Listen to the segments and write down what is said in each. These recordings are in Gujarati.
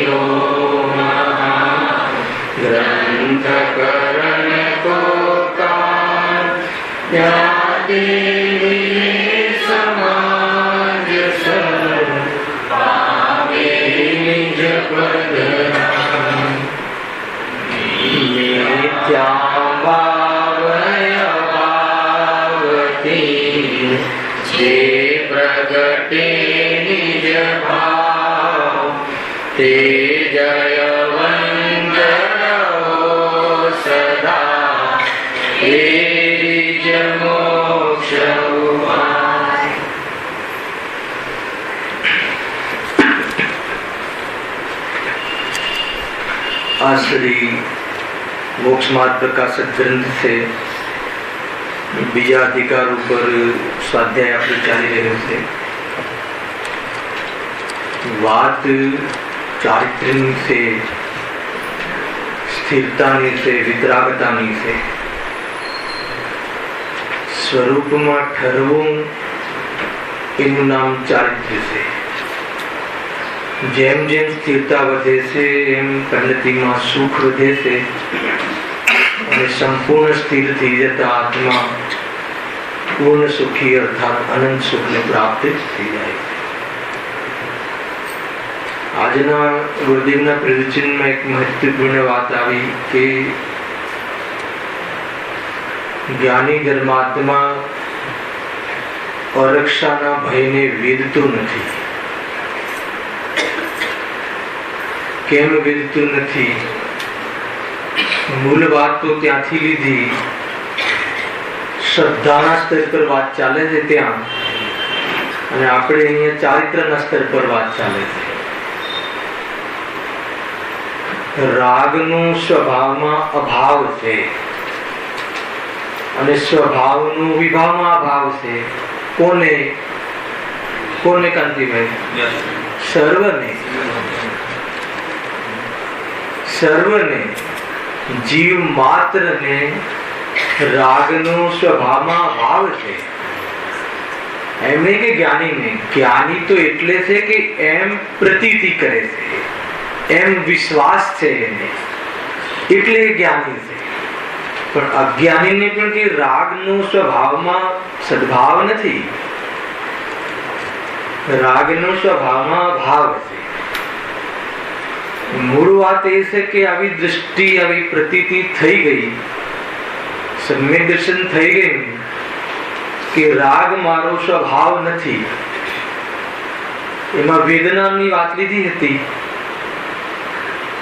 हो ग्रंथ करण को यादे समाज सब पावे निज पद मिथ्या जे प्रगटे निज भाव ते जयवंत रहो सदा तेज मोक्ष उपाय। श्री मोक्ष मार्ग प्रकाशक ग्रंथ से बीजा अधिकार पर स्वाध्याय આપણે ચાલી રહ્યો છે। વાત ચારિત્ર્યની છે, સ્થિરતાની છે, વિતરાગતાની છે। સ્વરૂપમાં ઠરવું એનું નામ ચારિત્ર્ય છે। જેમ જેમ સ્થિરતા વધે છે એમ પરિણતિમાં સુખ વધે છે અને સંપૂર્ણ સ્થિર થઈ જતા આત્મા પૂર્ણ સુખી અર્થાત અનંત સુખને પ્રાપ્ત થઈ જાય છે। આજના ગુરુદેવના પ્રવચનમાં એક મહત્વપૂર્ણ વાત આવી કે જ્ઞાની ધર્માત્મા અરક્ષાના ભયને વેદતો નથી। કેમ વેદતું નથી? મૂળ વાત તો ત્યાંથી લીધી, શ્રદ્ધાના સ્તર પર વાત ચાલે છે ત્યાં, અને આપણે અહીંયા ચારિત્રના સ્તર પર વાત ચાલે છે। રાગનો સ્વભાવમાં અભાવ છે અને સ્વભાવનો વિભાવમાં અભાવ છે। કોને કોને કાંતિભાઈ? સર્વને સર્વને જીવ માત્ર ને રાગનો સ્વભાવમાં અભાવ છે। એમ નહીં કે જ્ઞાની ને, જ્ઞાની તો એટલે છે કે એમ પ્રતીતિ કરે છે, એમ વિશ્વાસ છે એને, એટલે જ્ઞાની છે। પણ અજ્ઞાનીને પણ કે રાગનો સ્વભાવમાં સદભાવ નથી, રાગનો સ્વભાવમાં અભાવ છે। મૂળ વાત એ છે કે આવી દૃષ્ટિ, આવી પ્રતીતિ થઈ ગઈ, સમ્યક દર્શન થઈ ગયું કે રાગ મારો સ્વભાવ નથી। એમાં વેદનાની વાત લીધી હતી,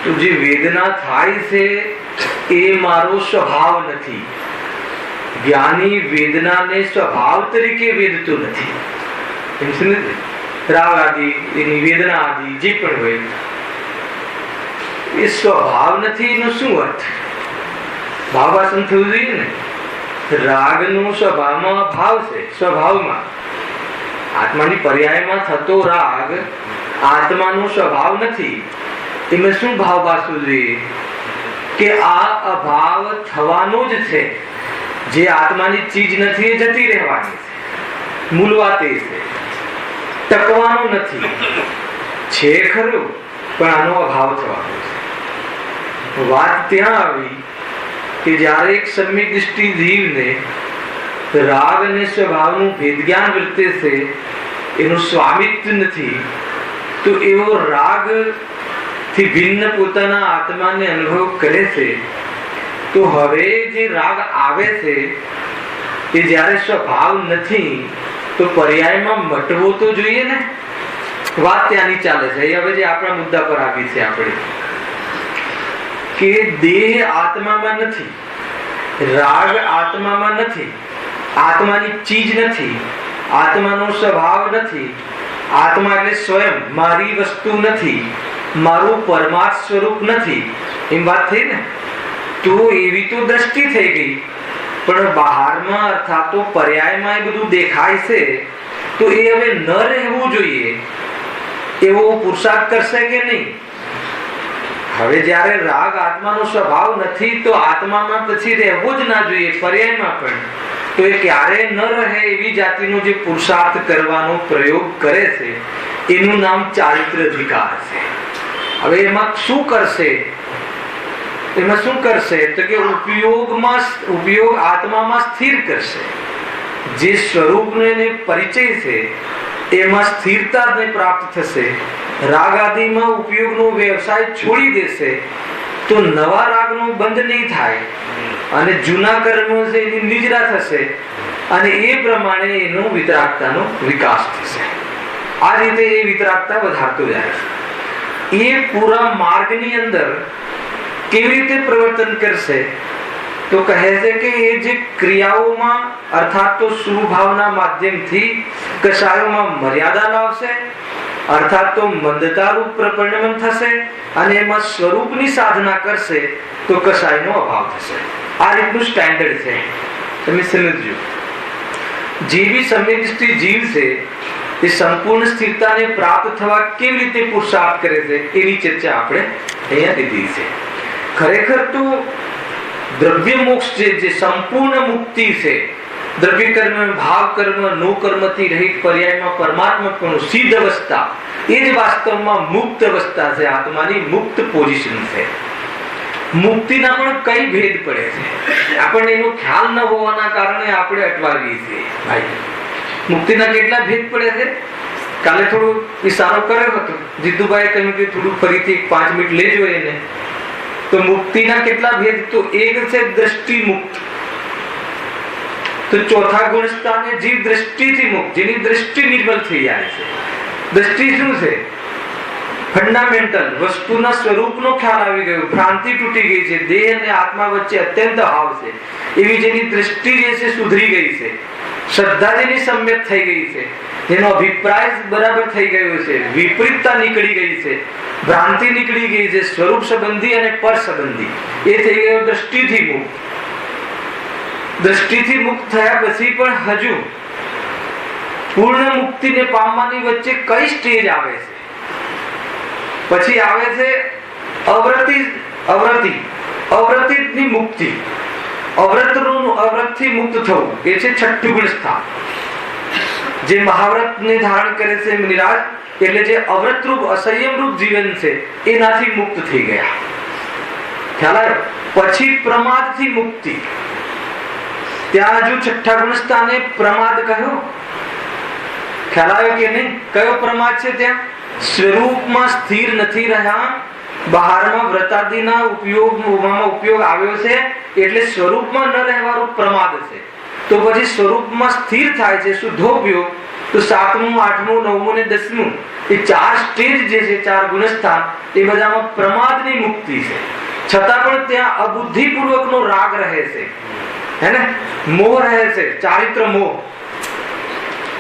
તો જે વેદના થાય છે એ મારો સ્વભાવ નથી। જ્ઞાની વેદનાને સ્વભાવ તરીકે વેદતો નથી। રાગ આદિ એની વેદના આદિ જે પણ હોય એ સ્વભાવ નથી। એનો શું અર્થ? ભાવાસન થવું જોઈએ ને। રાગનો સ્વભાવમાં ભાવ છે, સ્વભાવમાં આત્માની પર્યાયમાં થતો રાગ આત્માનો સ્વભાવ નથી। એમાં શું ભાવ પાસવું જોઈએ કે આ અભાવ થવાનો જ છે, જે આત્માની ચીજ નથી એ જતી રહેવાની છે। મૂળ વાત એ છે, ટકવાનો નથી, છે ખરું પણ આનો અભાવ થવાનો છે। વાત ત્યાં આવી કે જ્યારે એક સમ્યક દૃષ્ટિ જીવને રાગ અને સ્વભાવનું ભેદ જ્ઞાન વર્તે છે, એનું સ્વામિત્વ નથી, તો એવો રાગ થી ભિન્ન પોતાના આત્માને અનુભવ કરે છે। તો હવે જે રાગ આવે છે એ જ્યારે સ્વભાવ નથી તો પર્યાયમાં મટવો તો જોઈએ ને। વાત ત્યાંની ચાલે છે। હવે જે આપણા મુદ્દા પર આવી છે આપણે કે દેહ આત્મામાં નથી, રાગ આત્મામાં નથી, આત્માની ચીજ નથી, આત્માનો સ્વભાવ નથી, આત્મા એટલે સ્વયં મારી વસ્તુ નથી, મારું પરમાર્થ સ્વરૂપ નથી। એમ વાત થઈ ને? તો એવી તો દ્રષ્ટિ થઈ ગઈ, પણ બહારમાં અર્થાત તો પર્યાયમાં એ બધું દેખાય છે, તો એ હવે ન રહેવું જોઈએ એવો પુરુષાર્થ કરશે કે નહીં? હવે જ્યારે રાગ આત્માનો સ્વભાવ નથી તો આત્મામાં પછી રહેવો જ ના જોઈએ, પર્યાયમાં પણ। તો એ ક્યારે ન રહે એવી જાતિનો જે પુરુષાર્થ કરવાનો પ્રયોગ કરે છે એનું નામ ચારિત્ર અધિકાર છે। હવે એમાં શું કરશે તો કે ઉપયોગ આત્મામાં સ્થિર કરશે. જે સ્વરૂપનો એને પરિચય છે એમાં સ્થિરતા પ્રાપ્ત થશે. રાગ આદિમાં ઉપયોગનો વ્યવસાય છોડી દેશે તો નવા રાગનો બંધ નહીં થાય અને જૂના કર્મો છે એની નિજરા થશે અને એ પ્રમાણે એનો વિતરાગતાનો વિકાસ થશે. આ રીતે એ વિતરાગતા વધારતો જાય છે. એ પૂરા માર્ગની અંદર કેવી રીતે પ્રવર્તન કરશે તો કહે છે કે એ જે ક્રિયાઓમાં અર્થાત તો સુભાવના માધ્યમથી કશાયોમાં મર્યાદા લાવશે, અર્થાત તો મંદતારૂપ પ્રપન્ન થશે અને એમાં સ્વરૂપની સાધના કરશે તો કશાયનો અભાવ થશે. આ રીતનું સ્ટેન્ડર્ડ છે, તમે સમજજો. જે બી સમ્યક્દૃષ્ટિ જીવ છે એ સંપૂર્ણ સ્થિરતાને પ્રાપ્ત થવા કેવી રીતે પુરુષાર્થ કરે છે એની ચર્ચા આપણે અહીંયા લીધી છે. ખરેખર તો દ્રવ્ય મોક્ષ જે સંપૂર્ણ મુક્તિ છે, દ્રવ્ય કર્મ ભાવ કર્મ નો કર્મથી રહિત પર્યાયમાં પરમાત્મા સિદ્ધ અવસ્થા, એ જ વાસ્તવમાં મુક્ત અવસ્થા છે, આત્માની મુક્ત પોઝિશન છે. મુક્તિના પણ કઈ ભેદ પડે છે આપણને એનો ખ્યાલ ન હોવાના કારણે આપણે અટવાવીએ છીએ. ભાઈ મુક્તિના કેટલા ભેદ પડે છે કાલે થોડું ઇશારો કર્યો હતો, જીતુભાઈ કહ્યું કે થોડું ફરીથી 5 મિનિટ લેજો એને. તો મુક્તિના કેટલા ભેદ? તો એક છે દ્રષ્ટિ મુક્ત. તો ચોથા ગુણ સ્થાને જીવ દ્રષ્ટિથી મુક્ત, જેની દ્રષ્ટિ નિર્મલ થઈ જાય છે. દ્રષ્ટિ શું છે? ફંડામેન્ટલ વસ્તુના સ્વરૂપનો ખ્યાલ આવી ગયો, ભ્રાંતિ તૂટી ગઈ છે, દેહ અને આત્મા વચ્ચે અત્યંત ભાવ છે એવી જેની દ્રષ્ટિ જે છે સુધરી ગઈ છે, શ્રદ્ધા જેની સમ્યક થઈ ગઈ છે, જેનો અભિપ્રાય બરાબર થઈ ગયો છે, વિપરીતતા નીકળી ગઈ છે, ભ્રાંતિ નીકળી ગઈ છે, સ્વરૂપ સંબંધી અને પર સંબંધી એ થઈ ગયો દ્રષ્ટિથી મુક્ત. દ્રષ્ટિથી મુક્ત થયા પછી પણ હજુ પૂર્ણ મુક્તિને પામવાની વચ્ચે કઈ સ્ટેજ આવે છે? પછી આવે છે અવૃત્તિની મુક્તિ. અવૃતથી મુક્ત થવું એ છે છઠ્ઠું ગુણ સ્થાન. જે મહાવ્રતને ધારણ કરે છે નિરાજ, એટલે જે અવૃત રૂપ અસંયમ રૂપ જીવન છે એનાથી મુક્ત થઈ ગયા. ખ્યાલ આવ્યો? પછી પ્રમાદથી મુક્તિ. ત્યાં હજુ છઠ્ઠા ગુણ સ્થાને પ્રમાદ કહ્યો. ખ્યાલ આવ્યો કે નહીં? કયો પ્રમાદ છે? ત્યાં સ્વરૂપમાં સ્થિર નથી રહ્યા, બહારમાં વ્રતાદિના ઉપયોગ આવ્યો છે એટલે સ્વરૂપમાં ન રહેવાનો પ્રમાદ છે. તો પછી સ્વરૂપમાં સ્થિર થાય છે શુદ્ધોપયોગ. તો 7મું 8મું 9મું ને 10મું એ 4 સ્ટેજ જે છે, 4 ગુણસ્થાન, એ બધામાં પ્રમાદની મુક્તિ છે. છતાં પણ ત્યાં અબુદ્ધિપૂર્વકનો રાગ રહે છે, હે ને, મોહ રહે છે, ચારિત્ર મોહ.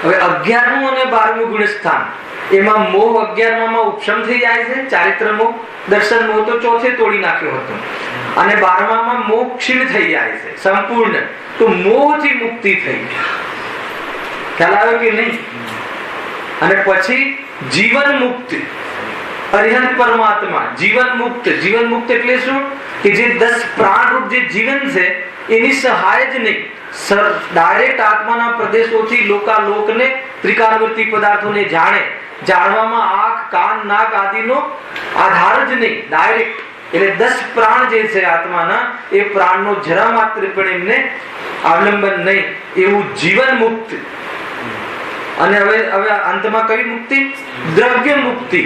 હવે 11મું અને 12મું ગુણસ્થાન એમાં મોહ 11માં ઉપશમ થઈ જાય છે, ચારિત્ર મોહ, દર્શન મોહ તો ચોથે તોડી નાખ્યો હતો, અને 12માં મોહ ક્ષીણ થઈ જાય છે સંપૂર્ણ. તો મોહથી મુક્તિ થઈ. ખ્યાલ આવ્યો કે નહીં? અને પછી જીવન મુક્તિ, અરિહંત પરમાત્મા જીવન મુક્ત. જીવન મુક્ત એટલે શું? કે જે 10 પ્રાણ રૂપ જે જીવન છે એની સહાય જ નહીં, ડાયરેક્ટ આત્માના પ્રદેશોથી લોકાલોકને ત્રિકાળવર્તી પદાર્થોને જાણવામાં આંખ કાન નાક આદિનો આધાર જ નહીં, ડાયરેક્ટ. એટલે 10 પ્રાણ જે છે આત્માના, એ પ્રાણનો જરા માત્ર પણ એમને અવલંબન નહીં, એવું જીવન મુક્ત. અને હવે અંતમાં કઈ મુક્તિ? દ્રવ્ય મુક્તિ.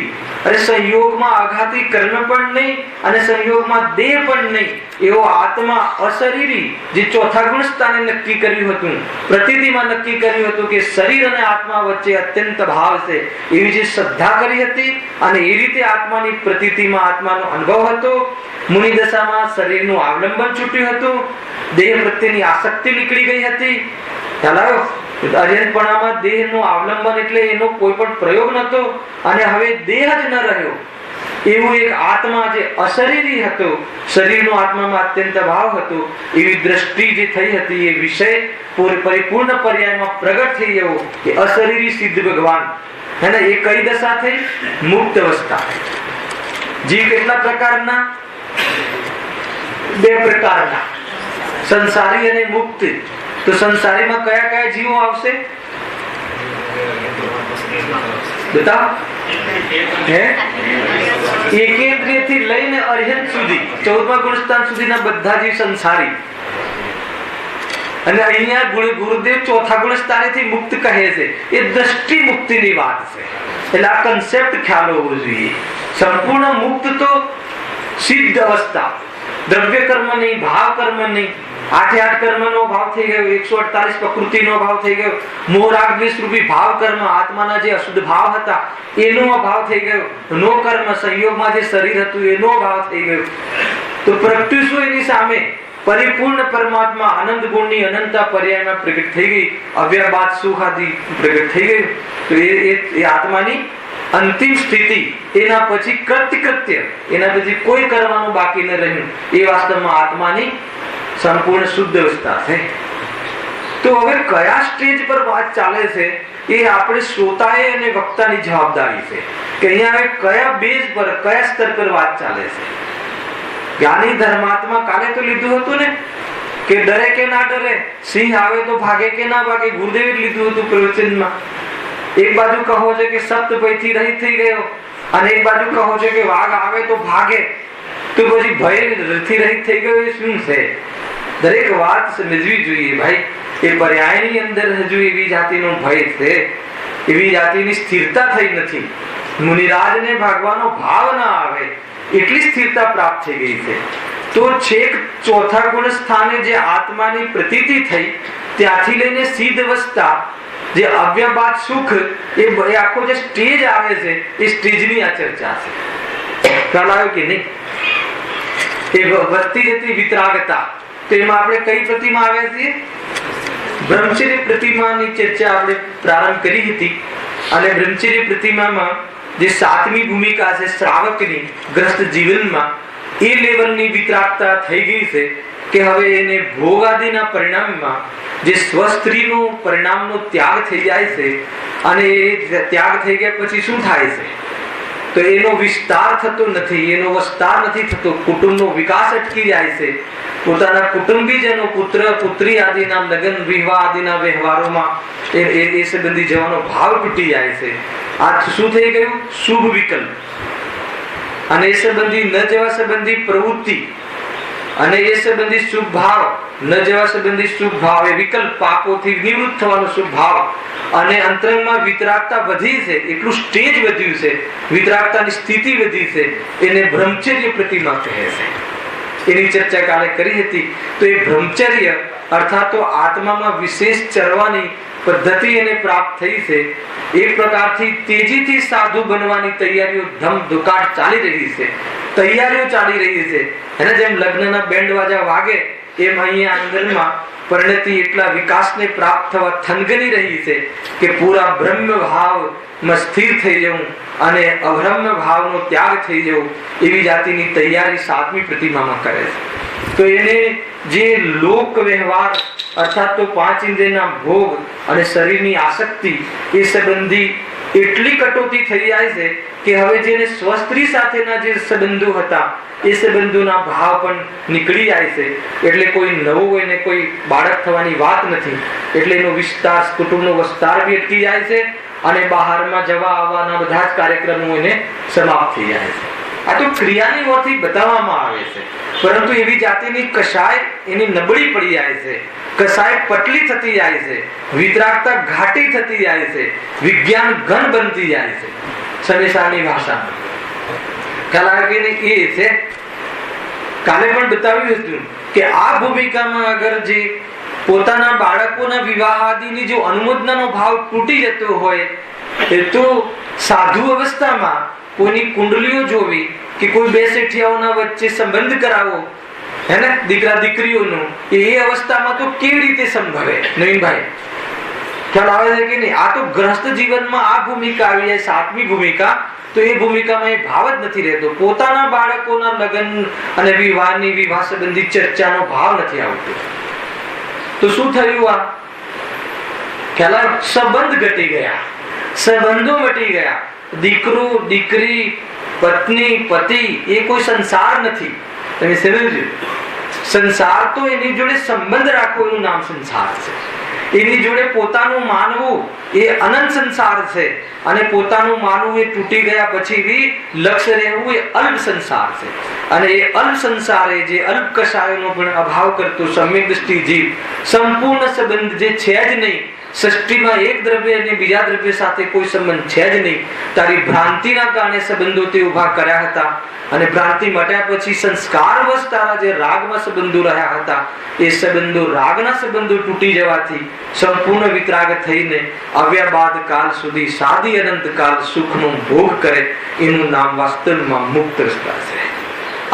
અરે સંયોગમાં આઘાતી કર્મ પણ નહીં અને સંયોગમાં દેહ પણ નહીં એવો આત્મા અશરીરી, જે ચોથા ગુણ સ્થાને નક્કી કર્યું હતું, પ્રતીતિમાં નક્કી કર્યું હતું કે શરીર અને આત્મા વચ્ચે અત્યંત ભાવ છે, એવી જે શ્રદ્ધા કરી હતી અને એ રીતે આત્માની પ્રતીતિમાં આત્માનો અનુભવ હતો. મુનિ દશામાં શરીરનું અવલંબન છૂટ્યું હતું, દેહ પ્રત્યેની આસક્તિ નીકળી ગઈ હતી. ખ્યાલ આવ્યો? અરિહંતપણામાં દેહનો અવલંબન એટલે એનો કોઈ પણ પ્રયોગ નહોતો, અને હવે દેહ જ ન રહ્યો. એવું એક આત્મા જે અશરીરી હતો, શરીરનો આત્મામાં અત્યંત ભાવ હતો, એવી દ્રષ્ટિ જે થઈ હતી એ વિષય પરિપૂર્ણ પર્યાયમાં પ્રગટ થઈ ગયો કે અશરીરી સિદ્ધ ભગવાન. એને એ કઈ દશા થઈ? મુક્ત અવસ્થા. જીવ કેટલા પ્રકારના? 2 પ્રકારના, સંસારી અને મુક્ત. તો સંસારીમાં કયા કયા જીવો આવશે? बताओ હે એકેન્દ્રિયથી લઈને અર્હંત સુધી 14મા ગુણસ્થાન સુધીના બધા જ સંસારી અને અહીંયા ગુરુદેવ ચોથા ગુણસ્થાનેથી મુક્ત કહે છે એ દ્રષ્ટિ મુક્તિની વાત છે એટલે આ કન્સેપ્ટ ખ્યાલ હોવો જોઈએ સંપૂર્ણ મુક્ત તો સિદ્ધ અવસ્થા દ્રવ્ય કર્મની ભાવ કર્મની 8 કર્મનો ભાવ થઈ ગયો 148 પ્રકૃતિનો ભાવ થઈ ગયો મોહ રાગ દ્વેષ રૂપી ભાવ કર્મ આત્માના જે અશુદ્ધ ભાવ હતા એનો અભાવ થઈ ગયો નો કર્મ સંયોગમાં જે શરીર હતું એનો અભાવ થઈ ગયો તો પ્રત્યુષો એની સામે પરિપૂર્ણ પરમાત્મા આનંદ ગુણની અનંતા પર્યાયમાં પ્રગટ થઈ ગઈ અવ્યબાદ સુખ આદિ પ્રગટ થઈ ગયું તો એ આત્માની અંતિમ સ્થિતિ એના પછી કૃત્ય એના પછી કોઈ કરવાનું બાકી ન રહ્યું એ વાસ્તવમાં આત્માની સંપૂર્ણ શુદ્ધ અવસ્થા છે તો હવે કયા સ્ટેજ પર વાત ચાલે છે એ આપણે શ્રોતાએ અને વક્તાની જવાબદારી છે કે અહીંયા હવે કયા બેઝ પર કયા સ્તર પર વાત ચાલે છે જ્ઞાની ધર્માત્મા કાલે તો લીધું હતું ને કે ડરે કે ના ડરે સિંહ આવે તો ભાગે કે ના ભાગે ગુરુદેવે લીધું હતું પ્રવચનમાં એક બાજુ કહો છે કે સપ્ત ભયથી રહિત થઈ ગયો અને એક બાજુ કહો છે કે વાઘ આવે તો ભાગે તો પછી ભયથી રહિત થઈ ગયો એ શું છે દરેક વાત સમજવી જોઈએ ભાઈ એ પર્યાયની અંદર હજુ એવી જાતિનો ભય છે એવી જાતિની સ્થિરતા થઈ નથી મુનિરાજને ભાગવાનો ભાવ ના આવે એટલી સ્થિરતા પ્રાપ્ત થઈ ગઈ છે તો છેક ચોથા ગુણ સ્થાને જે આત્માની પ્રતીતિ થઈ ત્યાંથી લઈને સિદ્ધ અવસ્થા જે અવ્યબાદ સુખ એ આખો જે સ્ટેજ આવે છે એ સ્ટેજની આ ચર્ચા છે ખ્યાલ આવ્યો કે નહીં એ વધતી જતી વિતરાગતા તો એમાં આપણે કઈ પ્રતિમા આવ્યા છીએ બ્રહ્મચર્ય પ્રતિમાની ચર્ચા આપણે પ્રારંભ કરી હતી અને બ્રહ્મચર્ય પ્રતિમામાં જે 7મી ભૂમિકા છે શ્રાવકની ગ્રસ્ત જીવનમાં એ લેવલની વિતરાગતા થઈ ગઈ છે કે હવે એને ભોગ આદિના પરિણામમાં જે સ્વસ્ત્રીનો પરિણામનો ત્યાગ થઈ જાય છે અને એ ત્યાગ થઈ ગયા પછી શું થાય છે તો એનો વિસ્તાર થતો નથી એનો વિસ્તાર નથી થતો કુટુંબનો વિકાસ અટકી જાય છે પોતાના કુટુંબીજનો પુત્ર પુત્રી આદિના લગ્ન વિવાહ આદિના વ્યવહારોમાં એ સંબંધી જવાનો ભાવ તૂટી જાય છે આ શું થઈ ગયું શુભ વિકલ્પ અને એ સંબંધી ન જવા સંબંધી પ્રવૃત્તિ અને એ સંબંધી શુભ ભાવ ન જવા સંબંધી શુભ ભાવ એ વિકલ્પ પાપોથી નિવૃત્ત થવાનો શુભ ભાવ અને અંતરંગમાં વિતરાગતા વધી છે એટલું સ્ટેજ વધ્યું છે વિતરાગતાની સ્થિતિ વધી છે એને બ્રહ્મચર્ય પ્રતિમા કહે છે એની ચર્ચા કાલે કરી હતી તો એ બ્રહ્મચર્ય અર્થાત તો આત્મામાં વિશેષ ચરવાની પદ્ધતિ એને પ્રાપ્ત થઈ છે એક પ્રકારથી તેજીથી સાધુ બનવાની તૈયારીઓ ધમ ધુકાટ ચાલી રહી છે તૈયારીઓ ચાલી રહી છે એને જેમ લગ્નના બેન્ડ વાજા વાગે એમ અહીંયા અંદરમાં પરિણતિ એટલા વિકાસને પ્રાપ્ત થવા થનગની રહી છે કે પૂરા બ્રહ્મ ભાવમાં સ્થિર થઈ જવું અને અબ્રહ્મ ભાવનો ત્યાગ થઈ જવું એવી જાતિની તૈયારી 7મી પ્રતિમામાં કરે છે તો એને જે લોક વ્યવહાર અર્થાત તો 5 ઇન્દ્રિયના ભોગ અને શરીરની આસક્તિ એ સંબંધી એટલી કટોતી થઈ જાય છે કે હવે જેને સ્વસ્ત્રી સાથેના જે સંબંધો હતા એ સંબંધોના ભાવ પણ નીકળી જાય છે એટલે કોઈ નવો એને કોઈ બાળક થવાની વાત નથી એટલે એનો વિસ્તાર કુટુંબનો વિસ્તાર બી અટકી જાય છે અને બહારમાં જવા આવવાના બધા જ કાર્યક્રમો એને સમાપ્ત થઈ જાય છે આ તો ક્રિયાની ઓરથી બતાવવામાં આવે છે પરંતુ એવી જાતિની કશાય એની નબળી પડી જાય છે કશાય પટલી થતી જાય છે વિતરાગતા ઘાટી થતી જાય છે વિજ્ઞાન ઘન બનતી જાય છે સમેસાની ભાષામાં ખ્યાલ આવે કે નહીં એ છે કાલે પણ બતાવ્યું હતું કે આ ભૂમિકામાં અગર જે પોતાના બાળકોના વિવાહ આદિની જો અનુમોદનાનો ભાવ તૂટી જતો હોય તો સાધુ અવસ્થામાં કોઈની કુંડલીઓ જોવી કે કોઈ બે શેઠિયાઓના વચ્ચે સંબંધ કરાવો હે ને દીકરા દીકરીઓનો એ અવસ્થામાં તો કેવી રીતે સંભવે નવીનભાઈ ખ્યાલ આવે છે કે નહીં આ તો ગ્રસ્ત જીવનમાં આ ભૂમિકા આવી જાય 7મી ભૂમિકા તો એ ભૂમિકામાં એ ભાવ જ નથી રહેતો પોતાના બાળકોના લગ્ન અને વિવાહની વિવાહ સંબંધી ચર્ચાનો ભાવ નથી આવતો તો શું થયું આ ખ્યાલ સંબંધ ઘટી ગયા સંબંધો મટી ગયા દીકરો દીકરી પત્ની પતિ એ કોઈ સંસાર નથી તમે સમજ્યું સંસાર તો એની જોડે સંબંધ રાખવો એનું નામ સંસાર છે એની જોડે પોતાનું માનવું એ અનંત સંસાર છે, અને પોતાનું માનવું એ તૂટી ગયા પછી બી લક્ષ્ય રહેવું એ અલ્પ સંસાર છે. અને એ અલ્પ સંસારે જે અલ્પ કષાયોનો પણ અભાવ કરતો સમ્યક દ્રષ્ટિ જીવ સંપૂર્ણ સંબંધ જે છે જ નહીં, સૃષ્ટિમાં એક દ્રવ્ય અને બીજા દ્રવ્ય સાથે કોઈ સંબંધ છે જ નહીં. તારી ભ્રાંતિના કારણે સંબંધો તે ઉભા કર્યા હતા, અને ભ્રાંતિ મટ્યા પછી સંસ્કારવશ તારા જે રાગમાં સંબંધો રહ્યા હતા એ સંબંધો રાગના સંબંધો તૂટી જવાથી સંપૂર્ણ વિતરાગ થઈને અવ્યાબાદ કાળ સુધી સાદી અનંત કાળ સુખનો ભોગ કરે, એનું નામ વાસ્તવમાં મુક્ત રસ્તા છે.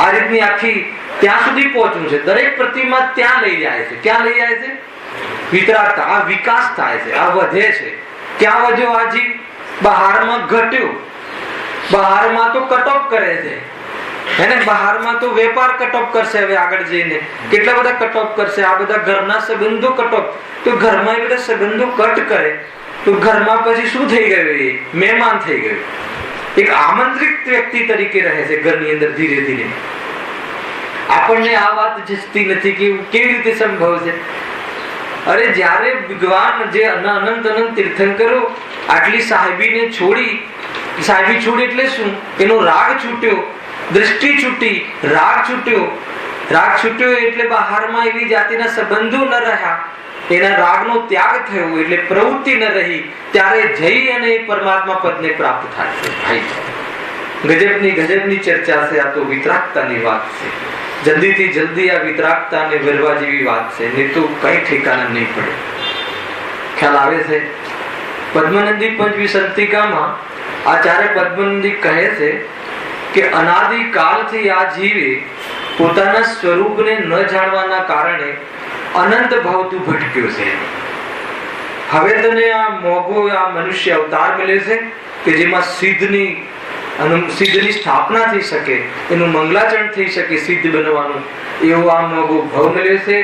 આ રીતની આખી ત્યાં સુધી પહોંચવું છે. દરેક પ્રતિમા ત્યાં લઈ જાય છે. ક્યાં લઈ જાય છે? વિતરાગતા. આ વિકાસ થાય છે, આ વધે છે. ક્યાં વધ્યો આ જીવ? બહારમાં ઘટ્યો. બહારમાં તો કટઓફ કરે છે, એને બહારમાં તો વેપાર કટઓફ કરશે. હવે આગળ જઈને કેટલા બધા કટઓફ કરશે. આ બધા ઘરના સંબંધો કટઓફ. તો ઘરમાં એ બધા સંબંધો કટ કરે તો ઘરમાં પછી શું થઈ ગયું? એ મહેમાન થઈ ગયું, એક આમંત્રિત વ્યક્તિ તરીકે રહે છે ઘરની અંદર. ધીરે ધીરે આપણને આ વાત જસતી નથી કે કેવી રીતે સંભવ છે. અરે જ્યારે ભગવાન જે અનંત અનંત તીર્થંકરો આટલી સાહેબીને છોડી, સાહેબી છોડી એટલે શું? એનો રાગ છૂટ્યો, દ્રષ્ટિ છૂટી, રાગ છૂટ્યો. રાગ છૂટ્યો એટલે બહારમાં એવી જાતિના સંબંધો ન રહ્યા, એના રાગનો ત્યાગ થયો એટલે પ્રવૃત્તિ ન રહી. ત્યારે જઈ અને પરમાત્મા પદને પ્રાપ્ત થાય છે. ભાઈ ગજબની ચર્ચા છે. આ તો વિતરાગતાની વાત છે. જલ્દીથી જલ્દી આ વિતરાગતાને વેરવા જેવી વાત છે, નહીં તો કઈ ઠેકાણા નહીં પડે. ખ્યાલ આવે છે? પદ્મનંદી પંચવિસંતિકામાં આચાર્ય પદ્મનંદી કહે છે કે અનાદિ કાળથી આ જીવે પોતાના સ્વરૂપને ન જાણવાના કારણે અનંત ભાવતું ભટક્યો છે. હવે તને આ મોગો આ મનુષ્ય અવતાર મળ્યો છે કે જેમાં સિદ્ધની સ્થાપના થઈ શકે, એનું મંગલાચરણ થઈ શકે, સિદ્ધ બનવાનું એવો આ મોગો ભાવ મળ્યો છે,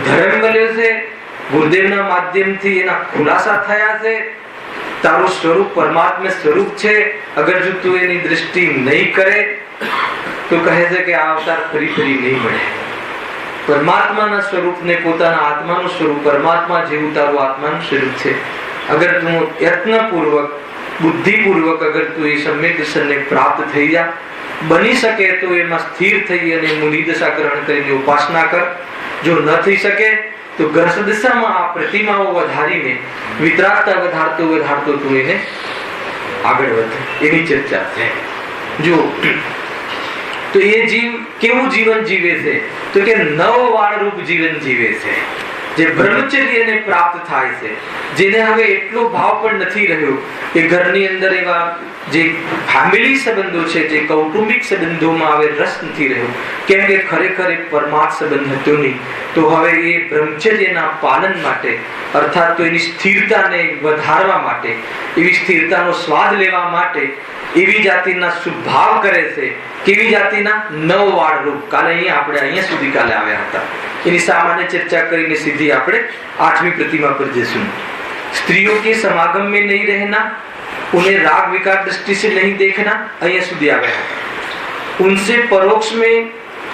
ધર્મ મળ્યો છે. ગુરુદેવના માધ્યમથી એના ખુલાસા થયા છે. તારું સ્વરૂપ પરમાત્મા સ્વરૂપ છે. અગર જો તું એની દ્રષ્ટિ નહીં કરે તો કહે છે કે આ અવતાર ફરી નહીં મળે. પરમાત્માના સ્વરૂપને પોતાના આત્માનું સ્વરૂપ, પરમાત્મા જેવું તારું આત્માનું સ્વરૂપ છે. અગર તું યત્નપૂર્વક, બુદ્ધિપૂર્વક અગર તું એ સમ્યક દર્શનને પ્રાપ્ત થઈ જા, બની શકે તો એમાં સ્થિર થઈ અને મુનિ દશા ગ્રહણ કરીને ઉપાસના કર. જો ન થઈ શકે તો ગ્રસ્ત દશામાં આ પ્રતિમાઓ વધારીને વિતરાગતા વધારતો તું એને આગળ વધે. એની ચર્ચા છે. જો તો એ જીવ કેવું જીવન જીવે છે? તો કે નવવાળ રૂપ જીવન જીવે છે, જે બ્રહ્મચર્યને પ્રાપ્ત થાય છે, જેને હવે એટલો ભાવ પણ નથી રહ્યો કે ઘરની અંદર એવા જે ફેમિલી સંબંધો છે, જે કૌટુંબિક સંબંધોમાં હવે રસ નથી રહ્યો, કેમ કે ખરેખર એક પરમાર્થ સંબંધ હતો નહીં. તો હવે એ બ્રહ્મચર્યના પાલન માટે, અર્થાત તો એની સ્થિરતાને વધારવા માટે, એવી સ્થિરતાનો સ્વાદ લેવા માટે એવી જાતિના શુભાવ કરે છે. કેવી જાતિના? નવવાળ રૂપ. કાલે અહીંયા સુધી કાલે આવ્યા હતા. એની સામાન્ય ચર્ચા કરીને સીધી આપણે 8મી प्रतिमा पर जैसूं. स्त्रियों के समागम में नहीं रहना, उन्हें राग विकार दृष्टि से नहीं देखना, અહીંયા સુધી આવ્યા હતા. उनसे परोक्ष में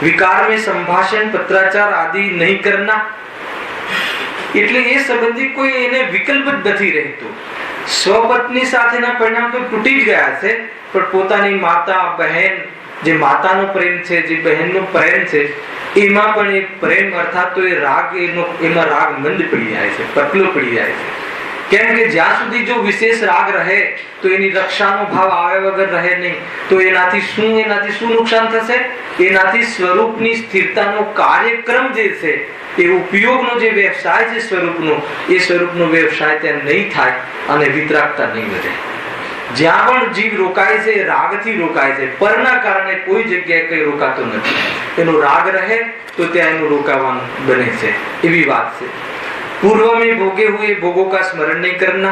विकार में संभाषण पत्राचार आदि नहीं करना. એટલે એ સંબંધી કોઈ એને વિકલ્પ જ નથી રહેતો. સ્વપત્ની સાથેના પરિણામ તો તૂટી જ ગયા છે, પણ પોતાની માતા, બહેન, જે માતાનો પ્રેમ છે, જે બહેનનો પ્રેમ છે, એમાં પણ એ પ્રેમ અર્થાત તો એ રાગ, એમાં રાગ મંદ પડી જાય છે, પતલો પડી જાય છે. કેમ કે જ્યાં સુધી જો વિશેષ રાગ રહે તો એની રક્ષાનો ભાવ આવે વગર રહે નહીં. તો એનાથી શું નુકસાન થશે? એનાથી સ્વરૂપની સ્થિરતાનો કાર્યક્રમ જે છે, એ ઉપયોગનો જે વ્યવસાય છે સ્વરૂપનો, એ સ્વરૂપનો વ્યવસાય ત્યાં નહીં થાય અને વિતરાગતા નહીં વધે. જ્યાં પણ જીવ રોકાય છે રાગથી રોકાય છે, પરના કારણે કોઈ જગ્યાએ કઈ રોકાતો નથી. એનો રાગ રહે તો ત્યાં એનું રોકાવાનું બને છે. એવી વાત છે. पूर्व में भोगे हुए भोगों का स्मरण नहीं करना.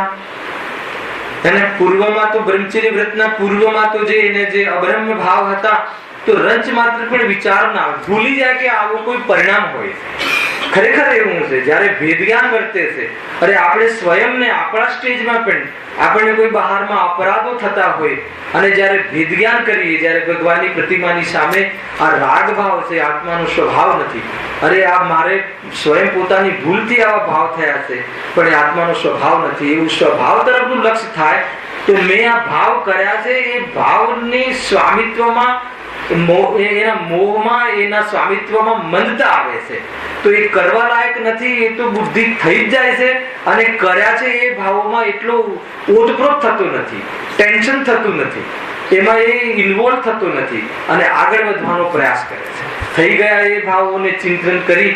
અને પૂર્વમાં તો બ્રહ્મચર્ય વ્રતના પૂર્વમાં તો જે એને જે અબ્રહ્મ ભાવ હતા, તો રંચ માત્ર પણ વિચાર ના ભૂલી જાય કે આવો કોઈ પરિણામ હોય છે. ખરેખર એવું છે, જ્યારે ભેદ જ્ઞાન વર્તે છે, અરે આપણે સ્વયંને આપણા સ્ટેજમાં પણ આપણને કોઈ બહારમાં અપરાધો થતા હોય અને જ્યારે ભેદ જ્ઞાન કરીએ, જ્યારે ભગવાનની પ્રતિમાની સામે આ રાગ ભાવ છે, આત્માનો સ્વભાવ નથી, અરે આ મારે સ્વયં પોતાની ભૂલથી આવા ભાવ થયા છે પણ એ આત્માનો સ્વભાવ નથી, એવું સ્વભાવ તરફનું લક્ષ્ય થાય તો મેં આ ભાવ કર્યા છે એ ભાવની સ્વામિત્વમાં એના મોહમાં એના સ્વામિત્વમાં મંદતા આવે છે તો એ કરવા લાયક નથી, એ તો બુદ્ધિ થઈ જ જાય છે અને કર્યા છે એ ભાવોમાં એટલો ઓતપ્રોત થતો નથી, ટેન્શન થતું નથી, એમાં એ ઇન્વોલ્વ થતો નથી અને આગળ વધવાનો પ્રયાસ કરે છે. થઈ ગયા એ ભાવોને ચિંતન કરી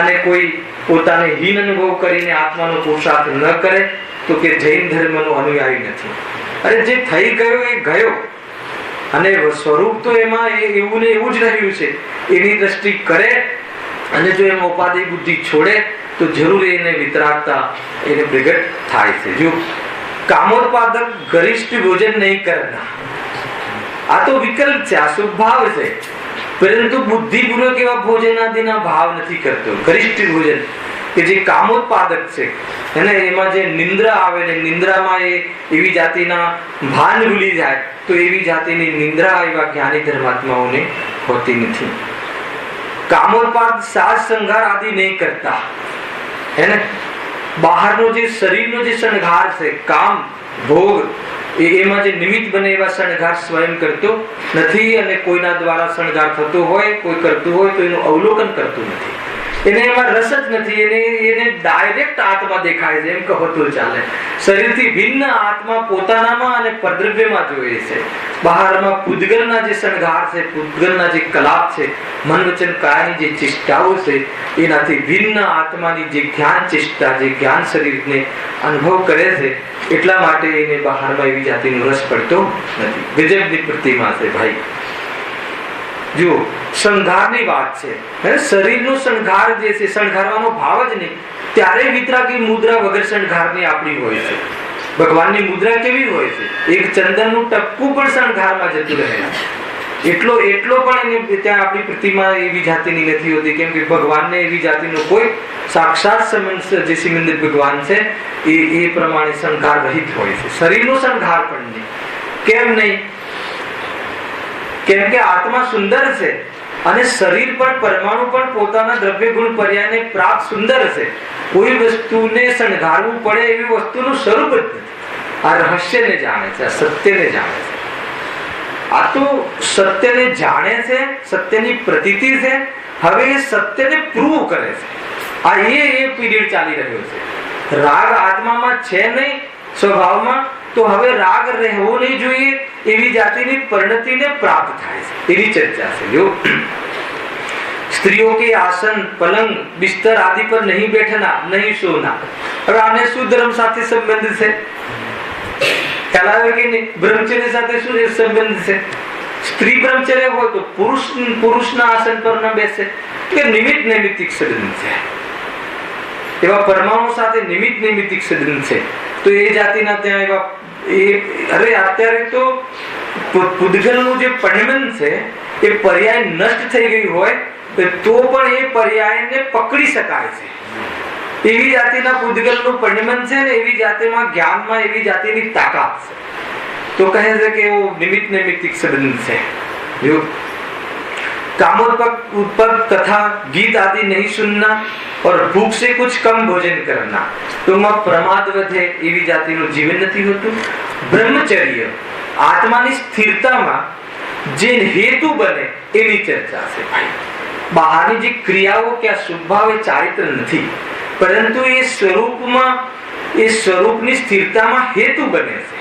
અને કોઈ પોતાને હીન અનુભવ કરીને આત્માનો પુરુષાર્થ ન કરે તો કે જૈન ધર્મનો અનુયાયી નથી. અરે જે થઈ ગયો એ ગયો અને સ્વરૂપ તો એમાં એવું ને એવું જ રહ્યું છે, એની દ્રષ્ટિ કરે અને જો એમાં ઉપાધિ બુદ્ધિ છોડે તો જરૂર એને વિતરાગતા એને પ્રગટ થાય છે. જો કામોત્પાદક ગરિષ્ઠ ભોજન નહીં કરના, આ તો વિકલ્પ છે, આ શુભ ભાવ છે, પરંતુ બુદ્ધિપૂર્વક એવા ભોજનાદિના ભાવ નથી કરતો. ગરિષ્ઠ ભોજન કે જે કામોત્પાદક છે અને એમાં જે નિંદ્રા આવે ને નિંદ્રામાં એ એવી જાતિના ભાન ભૂલી જાય તો એવી જાતિની નિંદ્રા એવા જ્ઞાની ધર્માત્માઓને હોતી નથી. કામોત્પાદ સાજ શણગાર આદિ નહીં કરતા, એને બહારનો જે શરીરનો જે શણગાર છે, કામ ભોગ એમાં જે નિમિત્ત બને એવા શણગાર સ્વયં કરતો નથી અને કોઈના દ્વારા શણગાર થતો હોય, કોઈ કરતું હોય તો એનું અવલોકન કરતું નથી, એને એમાં રસ જ નથી, એને ડાયરેક્ટ આત્મા દેખાય છે એમ કહો તો ચાલે. શરીરથી ભિન્ન આત્મા પોતાનામાં અને પરદ્રવ્યમાં જોઈએ છે. બહારમાં પૂતગલના જે શણગાર છે, પૂતગલના જે કલાપ છે, મન વચન કાયાની જે ચેષ્ટાઓ છે, એનાથી ભિન્ન આત્માની જે જ્ઞાન ચેષ્ટા, જે જ્ઞાન શરીરને અનુભવ કરે છે, એટલા માટે એને બહારમાં એવી જાતિનો રસ પડતો નથી. ગજબની પ્રતિમા છે ભાઈ. જુઓ, શણગારની વાત છે, શરીરનો શણગાર જે છે, શણગારવાનો ભાવ જ નહીં, ત્યારે વિતરાગી મુદ્રા વગર શણગારની આપણી હોય છે. ભગવાનની મુદ્રા કેવી હોય છે, એક ચંદનનું ટપકું પણ શણગારમાં જતું રહે, એટલો પણ એને ત્યાં આપણી પ્રતિમા એવી જાતિની નથી હોતી, કેમ કે ભગવાનને એવી જાતિનો કોઈ સાક્ષાત સંબંધ જે સિમંદર ભગવાન છે એ પ્રમાણે શણગાર રહિત હોય છે. શરીરનો શણગાર પણ નહીં. કેમ નહીં? કેમ કે આત્મા સુંદર છે અને શરીર પણ પરમાણુ પણ પોતાના દ્રવ્ય ગુણ પર્યાયને પ્રાપ્ત સુંદર છે. કોઈ વસ્તુને શણગારવું પડે એવી વસ્તુનું સ્વરૂપ જ નથી. આ રહસ્યને જાણે છે, આ સત્યને જાણે છે. આ તો સત્યને જાણે છે, સત્યની પ્રતીતિ છે, હવે એ સત્યને પ્રૂવ કરે છે. આ એ પીરિયડ ચાલી રહ્યો છે. રાગ આત્મામાં છે નહીં, સ્વભાવમાં, તો હવે રાગ રહેવો નહીં જોઈએ એવી જાતિની પરિણતિને પ્રાપ્ત થાય છે, એવી ચર્ચા છે. જો સ્ત્રીઓ કે આસન, પલંગ, બિસ્તર આદि પર નહીં બેઠના, નહીં સોના. હવે આને શું ધર્મ સાથે સંબંધ છે? ખ્યાલ આવે કે નહીં? બ્રહ્મચર્ય સાથે શું સંબંધ છે? સ્ત્રી બ્રહ્મચર્ય હોય તો પુરુષના આસન પર ન બેસે, કે નિમિત્ત નૈમિત્તિક સંબંધ છે. એવા પરમાણુ સાથે નિમિત્ત નૈમિત્તિક સંબંધ છે. તો એ જાતિના ત્યાં એવા અત્યારે તો પૂતગલનું જે પરિણમન છે એ પર્યાય નષ્ટ થઈ ગયું હોય તો પણ એ પર્યાયને પકડી શકાય છે. એવી જાતિના પૂતગલનું પરિણમન છે ને એવી જાતિમાં જ્ઞાનમાં એવી જાતિની તાકાત છે. તો કહે છે કે એવો નિમિત્ત નૈમિત્તિક સંબંધ છે. જો कामोत्पक तथा गीत आदि नहीं सुनना और भूख से कुछ कम भोजन करना, तो प्रमाद વધે એવી જાતિનું જીવન નથી હોતું. બ્રહ્મચર્ય આત્માની સ્થિરતામાં જે હેતુ બને એની ચર્ચા છે ભાઈ. બહારની જે ક્રિયાઓ કે આ સ્વભાવ એ ચારિત્ર નથી, પરંતુ એ સ્વરૂપમાં, એ સ્વરૂપની સ્થિરતામાં હેતુ બને છે.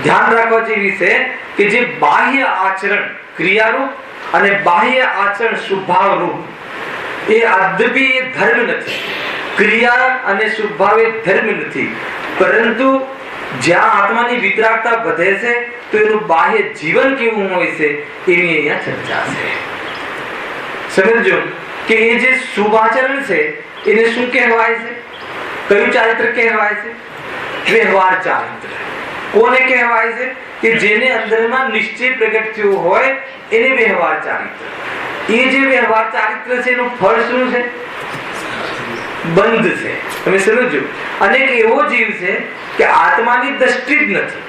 ધ્યાન રાખવા જેવી છે કે જે બાહ્ય આચરણ ક્રિયારૂપ અને બાહ્ય આચરણ સ્વભાવ રૂપ એ અદ્ભી એ ધર્મ નથી. ક્રિયા અને સ્વભાવ એ ધર્મ નથી, પરંતુ જ્યાં આત્માની વિતરાગતા વધે છે તો એનું બાહ્ય જીવન કેવું હોય છે એની અહીંયા ચર્ચા છે. સમજો કે એ જે શુભ આચરણ છે એને શું કહેવાય છે? કયું ચારિત્ર કહેવાય છે? વ્યવહાર ચારિત્ર. કોને કહેવાય છે? કે જેને અંદરમાં નિશ્ચય પ્રગટ થયો હોય એને વ્યવહાર ચારિત્ર. એ જે વ્યવહાર ચારિત્ર છે એનું ફળ શું છે? બંધ છે. તમે સમજો, અને એક એવો જીવ છે કે આત્માની દ્રષ્ટિ જ નથી,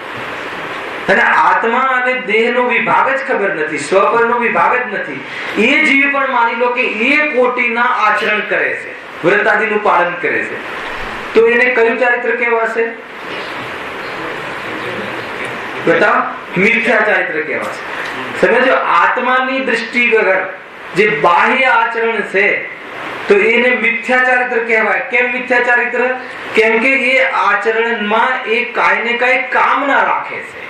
અને આત્મા અને દેહનો વિભાગ જ ખબર નથી, સ્વપરનો વિભાગ જ નથી. એ જીવ પણ માની લો કે એ કોટીના આચરણ કરે છે, વ્રતાદિનું પાલન કરે છે, તો એને કયું ચારિત્ર કહેવાશે? બતાવો. મિથ્યા ચારિત્ર કહેવાશે. સમજો, આત્માની દ્રષ્ટિ વગર જે બાહ્ય આચરણ છે તો એને મિથ્યા ચારિત્ર કહેવાય. કેમ મિથ્યા ચારિત્ર? કેમ કે એ આચરણમાં એ કાંઈ ને કાંઈ કામના રાખે છે.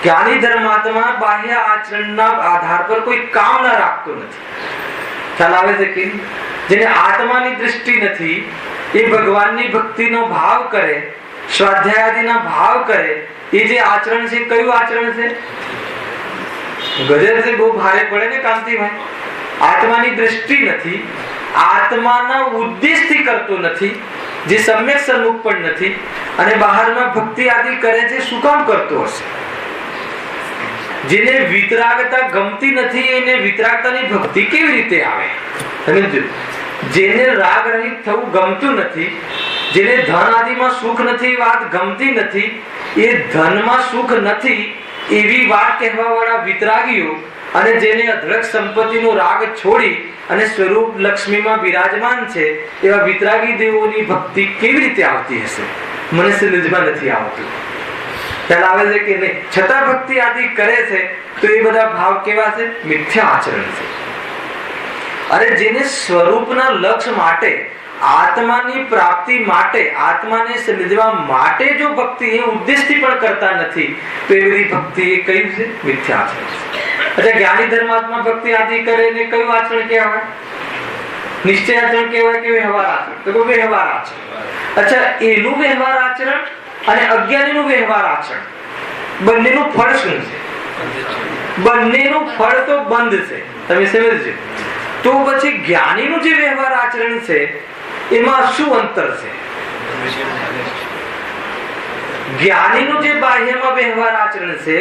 જ્ઞાની ધર્માત્મા બાહ્ય આચરણના આધાર પર કોઈ કામના રાખતો નથી. ખ્યાલ આવે છે કે જેને આત્માની દ્રષ્ટિ નથી, એ ભગવાનની ભક્તિનો ભાવ કરે, સ્વાધ્યાયાદિના ભાવ કરે, એ જે આચરણ છે કયું આચરણ છે? ગજર છે, બહુ ભારે પડે ને કાંતિભાઈ. આત્માની દ્રષ્ટિ નથી, આત્માના ઉદ્દેશથી કરતો નથી, જે સમ્યક સન્મુખ પણ નથી, અને બહારમાં ભક્તિ આદિ કરે છે. શું કામ કરતો હશે? જેને વિતરાગતા ગમતી નથી, એને વિતરાગતાની ભક્તિ કેવી રીતે આવે? સમજો, જેને રાગ રહિત થવું ગમતું નથી, જેને ધન આદિમાં સુખ નથી, વાત ગમતી નથી, એ ધનમાં સુખ નથી એવી વાત કહેવા વાળા વિતરાગીઓ, અને જેને અઢળક સંપત્તિનો રાગ છોડી અને સ્વરૂપ લક્ષ્મીમાં બિરાજમાન છે, એવા વિતરાગી દેવોની ભક્તિ કેવી રીતે આવતી હશે? મને સમજમાં નથી આવતું. ખ્યાલ આવે છે કે નહીં? છતાં ભક્તિ આદિ કરે છે, તો એ બધા ભાવ કેવા છે? મિથ્યા આચરણ છે. અને જેને સ્વરૂપના લક્ષ્ય માટે, આત્માની પ્રાપ્તિ માટે, આત્માને સમજવા માટે જો ભક્તિ એ ઉદ્દેશથી પણ કરતા નથી, તો એ બધી ભક્તિ એ કયું છે? મિથ્યા આચરણ છે. અચ્છા, જ્ઞાની ધર્માત્મા ભક્તિ આદિ કરે ને કયું આચરણ કહેવાય? નિશ્ચય આચરણ કહેવાય કે વ્યવહાર આચરણ? તો વ્યવહાર આચરણ. અચ્છા, એનું વ્યવહાર આચરણ અને અજ્ઞાનીનું વ્યવહાર આચરણ, બંનેનું ફળ શું છે? બંનેનું ફળ તો બંધ છે. તમે સમજજો. તો પછી જ્ઞાનીનું જે વ્યવહાર આચરણ છે એમાં શું અંતર છે? જ્ઞાનીનું જે બાહ્યમાં વ્યવહાર આચરણ છે,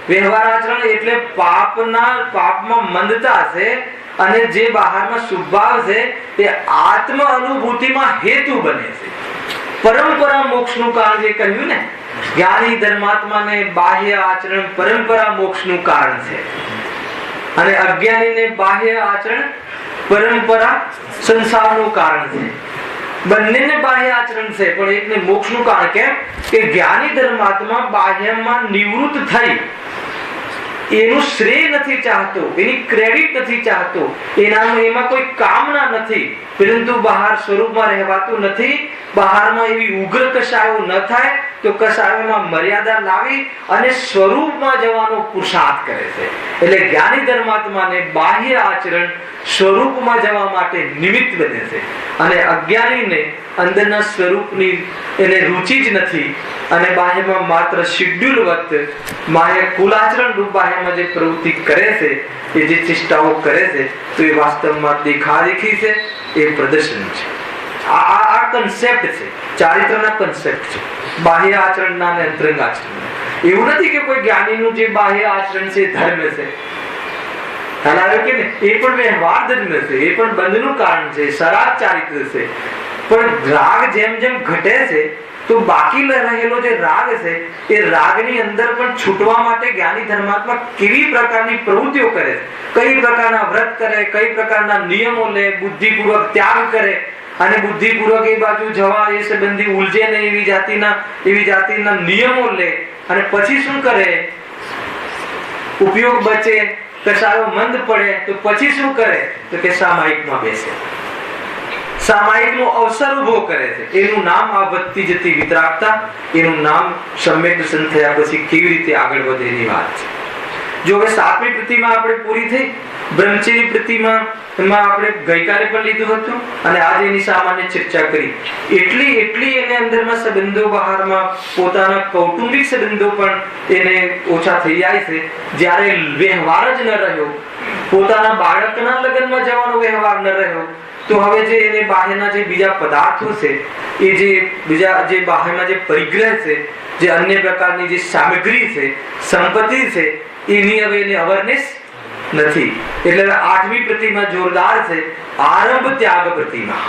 વ્યવહાર આચરણ એટલે પાપમાં મંદતા છે, અને જે બહારમાં શુભભાવ છે તે આત્મ અનુભૂતિમાં હેતુ બને છે. પરંપરા મોક્ષનું કારણ જે કહ્યું ને, જ્ઞાની ધર્માત્માને બાહ્ય આચરણ પરંપરા મોક્ષનું કારણ છે, અને અજ્ઞાનીને બાહ્ય આચરણ પરંપરા સંસારનું કારણ છે. બંનેને બાહ્ય આચરણ છે, પણ એકને મોક્ષનું કારણ. કેમ કે જ્ઞાની ધર્માત્મા બાહ્યમાં નિવૃત્ત થઈ એનું શ્રેય નથી ચાહતો, એની ક્રેડિટ નથી ચાહતો, એમાં કોઈ કામના નથી, પરંતુ બહાર સ્વરૂપમાં રહેવાતું નથી. બહારમાં એવી ઉગ્ર કશાયો ન થાય તો કશાયોમાં મર્યાદા લાવી અને સ્વરૂપમાં જવાનો પુરુષાર્થ કરે છે. એટલે જ્ઞાની ધર્માત્માને બાહ્ય આચરણ સ્વરૂપમાં જવા માટે નિમિત્ત બને છે, અને અજ્ઞાનીને અંદરના સ્વરૂપની એને રુચિ જ નથી, અને બાહ્યમાં માત્ર શિડ્યુલ વખત બાહ્ય કુલાચરણ રૂપ બાહ્યમાં જે પ્રવૃત્તિ કરે છે, એ જે ચેષ્ટાઓ કરે છે, તો એ વાસ્તવમાં દેખાદેખી છે, એ પ્રદર્શન છે. આ કન્સેપ્ટ છે, ચારિત્રના કન્સેપ્ટ છે, બાહ્ય આચરણના અને અંતરંગ આચરણના. એવું નથી કે કોઈ જ્ઞાનીનું જે બાહ્ય આચરણ છે ધર્મ છે. એ પણ વ્યવહાર ધર્મ છે, એ પણ બંધનું કારણ છે, સરાગ ચારિત્ર છે. પણ રાગ જેમ જેમ ઘટે છે તો બાકી રહેલો જે રાગ છે એ રાગની અંદર પણ છૂટવા માટે જ્ઞાની ધર્માત્મા કેવી પ્રકારની પ્રવૃત્તિઓ કરે છે, કઈ પ્રકારના વ્રત કરે, કઈ પ્રકારના નિયમો લે, બુદ્ધિપૂર્વક ત્યાગ કરે, અને બુદ્ધિપૂર્વક એ બાજુ જવા એ સંબંધી ઉલઝે નહીં એવી જાતિના નિયમો લે, અને પછી શું કરે? ઉપયોગ બચે, કસાયો મંદ પડે તો પછી શું કરે? તો કે સામાયિકમાં બેસે, સામાયિકનો અવસર ઉભો કરે છે. એનું નામ આ વધતી જતી વિતરાગતા, એનું નામ સમ્યક દર્શન થયા પછી કેવી રીતે આગળ વધે એની વાત છે. જો હવે 7મી પ્રતિમા આપણે પૂરી થઈ, બ્રહ્મચર્ય પ્રતિમા એમાં આપણે ગઈકાલે પણ લીધું હતું, અને આજે એની સામાન્ય ચર્ચા કરી. એટલી એને અંદરમાં સંબંધો, બહારમાં પોતાના કૌટુંબિક સંબંધો પણ એને ઓછા થઈ જાય છે. જ્યારે વ્યવહાર જ ન રહ્યો, પોતાના બાળકના લગ્નમાં જવાનો વ્યવહાર ન રહ્યો, તો હવે જે એને બાહ્યના જે બીજા પદાર્થો છે, એ જે બીજા જે બાહ્યમાં જે પરિગ્રહ છે, જે અન્ય પ્રકારની જે સામગ્રી છે, સંપત્તિ છે, એની હવે એને અવેરનેસ નથી. એટલે 8મી પ્રતિમા જોરદાર છે, આરંભ ત્યાગ પ્રતિમા.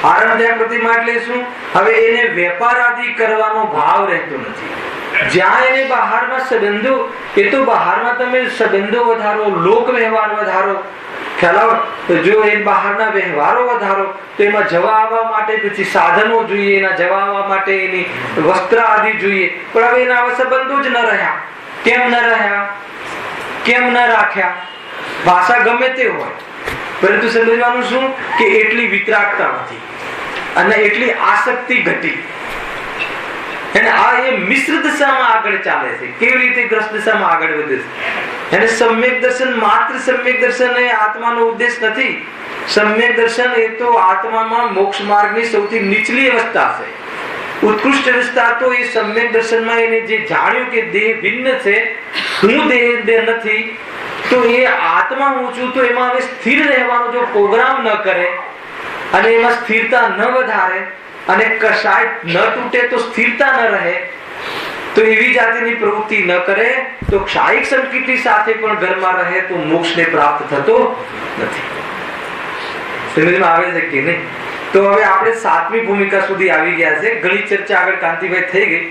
આરામદાયક પ્રતિમા એટલે શું? હવે એને વેપાર આદિ કરવાનો ભાવ રહેતો નથી. જ્યાં એને બહારમાં સંબંધો, એ તો બહારમાં તમે સંબંધો વધારો, લોક વ્યવહાર વધારો, ખ્યાલ આવે? તો જો એ બહારના વ્યવહારો વધારો તો એમાં જવા આવવા માટે પછી સાધનો જોઈએ, એના જવા આવવા માટે એની વસ્ત્ર આદિ જોઈએ. પણ હવે એના સંબંધો જ ન રહ્યા. કેમ ન રહ્યા? કેમ ન રાખ્યા? ભાષા ગમે તે હોય, પરંતુ સમજવાનું શું કે એટલી વિતરાગતા નથી અને એટલી આસક્તિ ઘટી. અને આ એ મિશ્ર દિશામાં આગળ ચાલે છે. કેવી રીતે ગ્રસ્ત દિશામાં આગળ વધે છે? અને સમ્યક દર્શન, માત્ર સમ્યક દર્શન એ આત્માનો ઉદ્દેશ નથી. સમ્યક દર્શન એ તો આત્મામાં મોક્ષ માર્ગની સૌથી નીચલી અવસ્થા છે. ઉત્કૃષ્ટ અવસ્થા તો એ સમ્યક દર્શનમાં એને જે જાણ્યું કે દેહ ભિન્ન છે, હું દેહ નથી, તો એ આત્મા હું છું, તો એમાં હવે સ્થિર રહેવાનો જો પ્રોગ્રામ ન કરે અને એમાં સ્થિરતા ન વધારે અને કશાય ન તૂટે તો સ્થિરતા ન રહે, તો એવી જાતિની પ્રવૃત્તિ ન કરે તો ક્ષાયિક સંકિતિ સાથે પણ ઘરમાં રહે તો મોક્ષને પ્રાપ્ત થતો નથી. સમજમાં આવે છે કે નહીં? તો હવે આપણે 7મી ભૂમિકા સુધી આવી ગયા છે. ઘણી ચર્ચા આગળ કાંતિભાઈ થઈ ગઈ.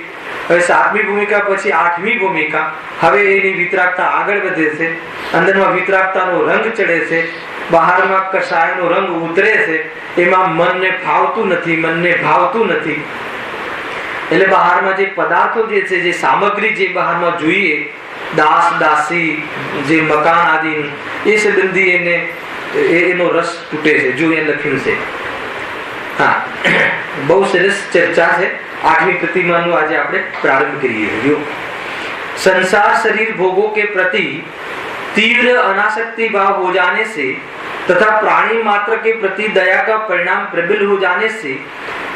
હવે 7મી ભૂમિકા પછી 8મી ભૂમિકા. હવે એની વિતરાગતા આગળ વધે છે. અંદરમાં વિતરાગતાનો રંગ ચડે છે, બહારમાં કષાયનો રંગ ઉતરે છે. એમાં મનને ફાવતું નથી, મનને ભાવતું નથી. એટલે બહારમાં જે પદાર્થો જે છે, જે સામગ્રી જે બહારમાં જોઈએ, દાસ દાસી, જે મકાન આદિ, એ સંબંધી એને એનો રસ તૂટે છે. જો એ લખ્યું છે. હા, બહુ સરસ ચર્ચા છે. 8वीं प्रतिमा નો આજે આપણે પ્રારંભ કરીએ. જો संसार शरीर भोगों के प्रति तीव्र अनासक्ति भाव हो जाने से तथा प्राणी मात्र के प्रति दया का परिणाम प्रबल हो जाने से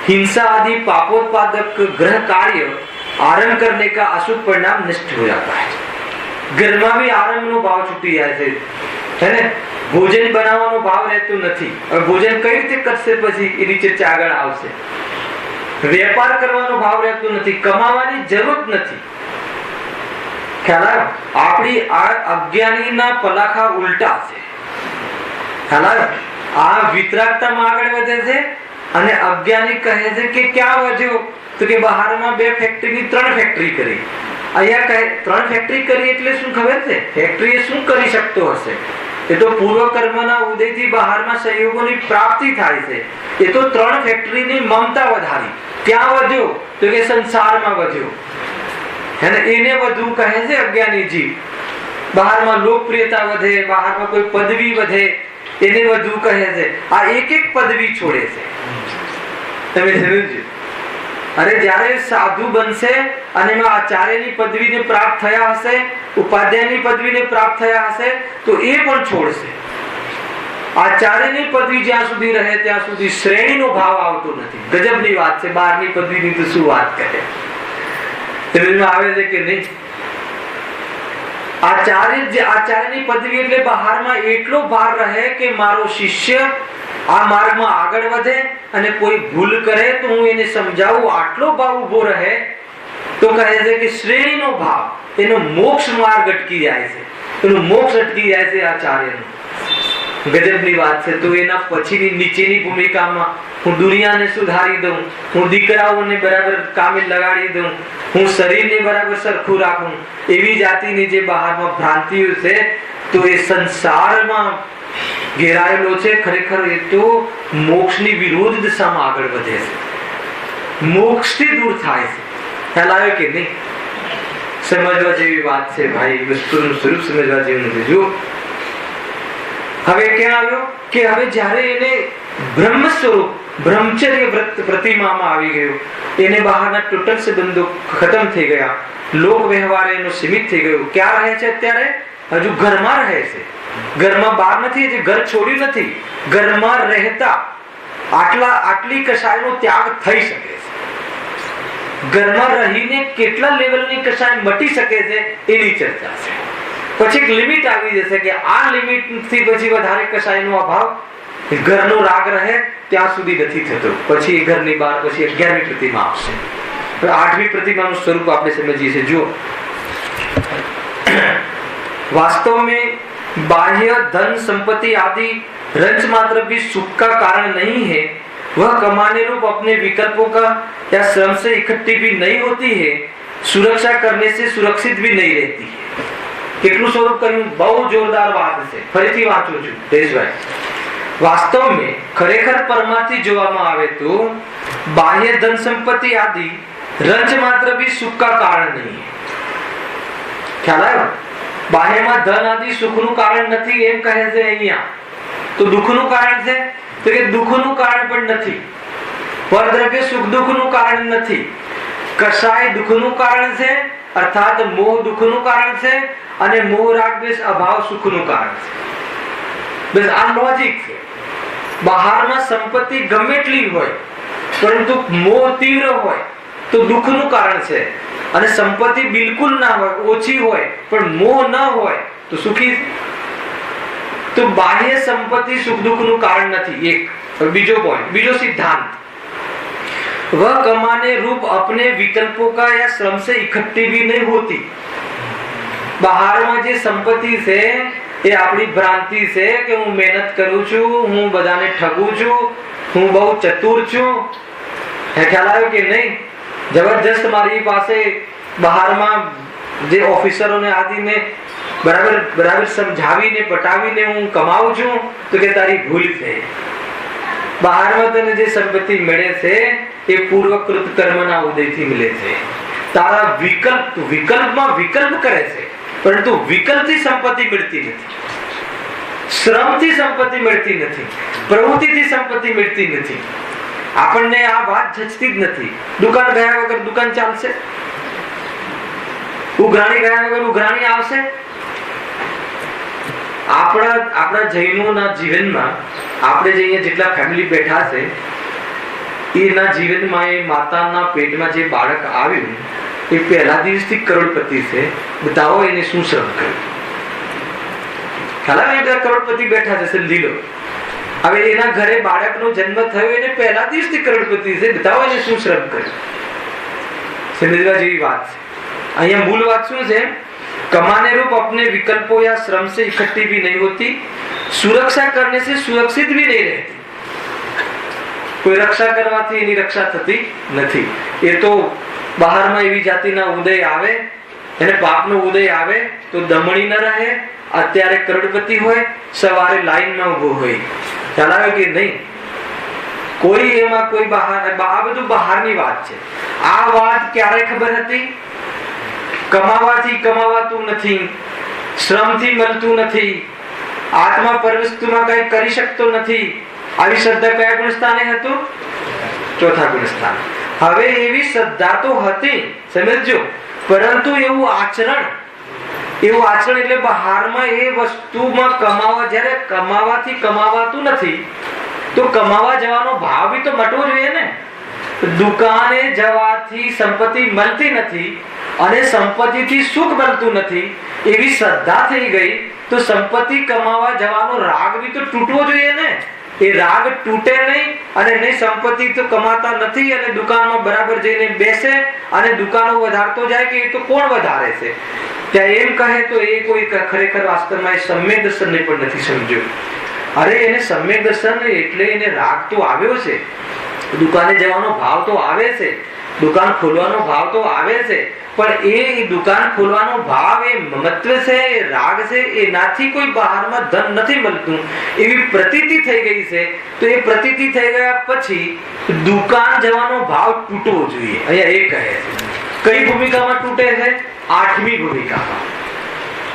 हिंसा आदि पापोत्पादक ग्रह कार्य आरंभ करने का अशुभ परिणाम नष्ट हो जाता है. ઘરમાં બી આરંભનો ભાવ છૂટી જાય છે, હે ને? ભોજન બનાવવાનો ભાવ રહેતો નથી. હવે ભોજન કઈ રીતે કરશે પછી એની ચર્ચા આગળ આવશે. વેપાર કરવાનો ભાવ રહેતો નથી, કમાવાની જરૂર નથી. ખ્યાલ આપણી આ અજ્ઞાનીના પલાખા ઉલટા છે. ખ્યાલ આ વિતરાગતામાં આગળ વધે છે અને અજ્ઞાની કહે છે કે ક્યાં વધ્યો? તો કે બહારમાં 2 ફેક્ટરીની 3 ફેક્ટરી કરી. અહીંયા કહે 3 ફેક્ટરી કરી એટલે શું ખબર છે? ફેક્ટરી એ શું કરી શકતો હશે? એ તો પૂર્વ કર્મના ઉદયથી બહારમાં સંયોગોની પ્રાપ્તિ થાય છે. એ તો 3 ફેક્ટરીની મમતા વધારી. ક્યાં વધ્યો? તો કે સંસારમાં વધ્યો. એને વધુ કહે છે અજ્ઞાનીજી. બહારમાં લોકપ્રિયતા વધે, બહારમાં કોઈ પદવી વધે, એને વધુ કહે છે. આ એક એક પદવી છોડે છે. તમે સમજો. અરે જ્યારે સાધુ બનશે અને એમાં આચાર્યની પદવીને પ્રાપ્ત થયા હશે, ઉપાધ્યાયની પદવીને પ્રાપ્ત થયા હશે, તો એ પણ છોડશે. આચાર્યની પદવી જ્યાં સુધી રહે ત્યાં સુધી શ્રેણીનો ભાવ આવતો નથી. ગજબની વાત છે. 12મી પદવીની તો શું વાત કરે? સમજમાં આવે છે કે નહીં? આચાર્યની પદવી એટલે બહારમાં એટલો ભાર રહે કે મારો શિષ્ય આ માર્ગમાં આગળ વધે અને કોઈ ભૂલ કરે તો હું એને સમજાવું, આટલો ભાવ ઉભો રહે તો કહે છે કે શ્રેણીનો ભાવ, એનો મોક્ષ માર્ગ અટકી જાય છે, એનું મોક્ષ અટકી જાય છે આચાર્યનું. ગજબની વાત છે. તો એના પછીની નીચેની ભૂમિકામાં હું દુનિયાને સુધારી દઉં, હું દીકરાઓને બરાબર કામે લગાડી દઉં, હું શરીરને બરાબર સરખું રાખું, એવી જાતિની જે બહારમાં ભ્રાંતિઓ છે, તો એ સંસારમાં ઘેરાયેલો છે. ખરેખર એ તો મોક્ષની વિરોધ દિશામાં આગળ વધે છે, મોક્ષથી દૂર થાય છે. ખ્યાલ આવે કે નહીં? સમજવા જેવી વાત છે ભાઈ. વસ્તુનું સ્વરૂપ સમજવા જેવું નથી. જો હવે ક્યાં આવ્યો કે હવે જ્યારે એને બ્રહ્મ સ્વરૂપ બ્રહ્મચર્ય વ્રત પ્રતિમામાં આવી ગયો, એને બહારના ટોટલ સંબંધો ખતમ થઈ ગયા, લોક વ્યવહાર એનો સીમિત થઈ ગયો. ક્યાં રહે છે અત્યારે? હજુ ઘરમાં રહે છે. ઘરમાં બહાર નથી, હજી ઘર છોડ્યું નથી. ઘરમાં રહેતા આટલી કશાયનો ત્યાગ થઈ શકે છે. ઘરમાં રહીને કેટલા લેવલની કશાય મટી શકે છે એની ચર્ચા છે. પછી એક લિમિટ આવી જશે કે આ લિમિટ થી પછી વધારે કશાયનો અભાવ, ઘરનો રાગ રહે ત્યાં સુધી નથી થતો. પછી ઘરની બહાર પછી 11મી પ્રતિમા આવશે. 8મી પ્રતિમાનું સ્વરૂપ આપણે સમજીએ છીએ. જો वास्तव में बाह्य धन संपत्ति आदि रंच मात्र भी सुख का कारण नहीं है, वह कमाने रूप अपने विकल्पों का या श्रम से इकट्ठी भी नहीं होती है, सुरक्षा करने से सुरक्षित भी नहीं रहती है। કેટલું સ્વરૂપ કર્યું, બહુ જોરદાર વાત છે, ફરીથી વાંચું છું દેશભાઈ। વાસ્તવમાં ખરેખર પરમાર્થી જોવામાં આવે તો બાહ્ય ધન સંપત્તિ આદि રંજ માત્ર भी सुख का कारण नहीं है। ખ્યાલ આવ્યો? બાહ્યમાં ધન આદि સુખનું કારણ નથી એમ કહે છે અહીંયા, તો દુઃખનું કારણ છે તો કે દુઃખનું કારણ પણ નથી। પરદ્રવ્ય સુખ દુઃખનું કારણ નથી, કસાય દુઃખનું કારણ છે, અર્થાત મોહ દુઃખનું કારણ છે અને મોહ રાગ દ્વેષ અભાવ સુખનું કારણ છે। બસ આ લોજિક છે। બહારમાં સંપત્તિ ગમે એટલી હોય પરંતુ મોહ તીવ્ર હોય તો દુઃખનું કારણ છે, અને સંપત્તિ બિલકુલ ના હોય, ઓછી હોય પણ મોહ ન હોય તો સુખી। તો બાહ્ય સંપત્તિ સુખ દુઃખનું કારણ નથી, એક। બીજો પોઈન્ટ, બીજો સિદ્ધાંત, वह कमाने रूप अपने विकल्पों का या श्रम से इकट्ठी भी नहीं होती। બહારમાં જે સંપત્તિ છે એ આપણી ભ્રાંતિ છે કે હું મહેનત કરું છું, હું બધાને ઠગું છું, હું બહુ ચતુર છું। હે ખ્યાલ આવ્યો કે નહીં? જબરજસ્ત મારી પાસે બહારમાં જે ઓફિસરોને આદિને બરાબર સમજાવીને પટાવીને હું કમાઉં છું, તો કે તારી ભૂલ છે। બહારમાં તને જે સંપત્તિ મળે છે એ પૂર્વકૃત કર્મના ઉદયથી મળે છે। તારા વિકલ્પમાં વિકલ્પ કરે છે, પરંતુ વિકલ્પથી સંપત્તિ મળતી નથી, શ્રમથી સંપત્તિ મળતી નથી, પ્રવૃત્તિથી સંપત્તિ મળતી નથી। આપણને આ વાત જચતી જ નથી। દુકાન ગયા વગર દુકાન ચાલશે? ઉઘરાણી ગયા વગર ઉઘરાણી આવશે? આપણા જૈનોના જીવનમાં આપણે જે અહીંયા જેટલા ફેમિલી બેઠા છે એના જીવનમાં એ માતાના પેટમાં જે બાળક આવ્યું એ પહેલા દિવસથી કરોડપતિ છે। બતાવો એને શું શ્રમ કર્યું? ખ્યાલ આવે? કરોડપતિ બેઠા છે, સમજી લો। હવે એના ઘરે બાળકનો જન્મ થયો, એને પહેલા દિવસથી કરોડપતિ છે, બતાવો એને શું શ્રમ કર્યું? સમજવા જેવી વાત છે। અહીંયા મૂળ વાત શું છે? कमाने रूप अपने विकल्पों या श्रम से इकट्ठी भी नहीं होती, सुरक्षा करने से सुरक्षित भी नहीं रहती। कोई रक्षा करवाથી એની રક્ષા થતી નથી। એ તો બહારમાં એવી જાતિના ઉદય આવે, એને પાપનો ઉદય આવે તો દમણી ન રહે, અત્યારે કરોડપતિ હોય, સવારે લાઈનમાં ઊભો હોય। ખ્યાલ આવે કે નહીં? કોઈ એમાં કોઈ બહાર, આ બધું બહારની વાત છે। આ વાત ક્યારે ખબર હતી? કમાવાથી કમાવાતું નથી, શ્રમથી મળતું નથી, આત્મા પરવસ્તુમાં કઈ કરી શકતો નથી। આવી શ્રદ્ધા કયા ગુણસ્થાને હતું? ચોથા ગુણસ્થાન। હવે એવી શ્રદ્ધા તો હતી, સમજો, પરંતુ એવું આચરણ એટલે બહારમાં એ વસ્તુમાં કમાવા, જ્યારે કમાવાથી કમાવાતું નથી તો કમાવા જવાનો ભાવ બી તો મટવો જોઈએ ને। દુકાને જવાથી સંપત્તિ મળતી નથી અને સંપત્તિથી સુખ મળતું નથી, એવી શ્રદ્ધા થઈ ગઈ તો સંપત્તિ કમાવા જવાનો રાગ બી તો તૂટવો જોઈએ ને। એ રાગ તૂટે નહીં અને નહીં સંપત્તિ તો કમાતા નથી અને દુકાનમાં બરાબર જઈને બેસે અને દુકાનો વધારતો જાય કે એ તો કોણ વધારે છે? ત્યાં એમ કહે તો એ કોઈ ખરેખર વાસ્તવમાં એ સમ્યક દર્શનને પણ નથી સમજ્યો। અરે એને સમ્યક દર્શન એટલે એને રાગ તો આવ્યો છે, દુકાને જવાનો ભાવ તો આવે છે, દુકાન ખોલવાનો ભાવ તો આવે છે, પણ એ દુકાન ખોલવાનો ભાવ એ મમત્વ છે, એ રાગ છે, એનાથી કોઈ બહારમાં ધન નથી મળતું એવી પ્રતીતિ થઈ ગઈ છે। તો એ પ્રતીતિ થઈ ગયા પછી દુકાન જવાનો ભાવ તૂટવો જોઈએ। અહીંયા એ કહે છે કઈ ભૂમિકામાં તૂટે છે? 8મી ભૂમિકામાં।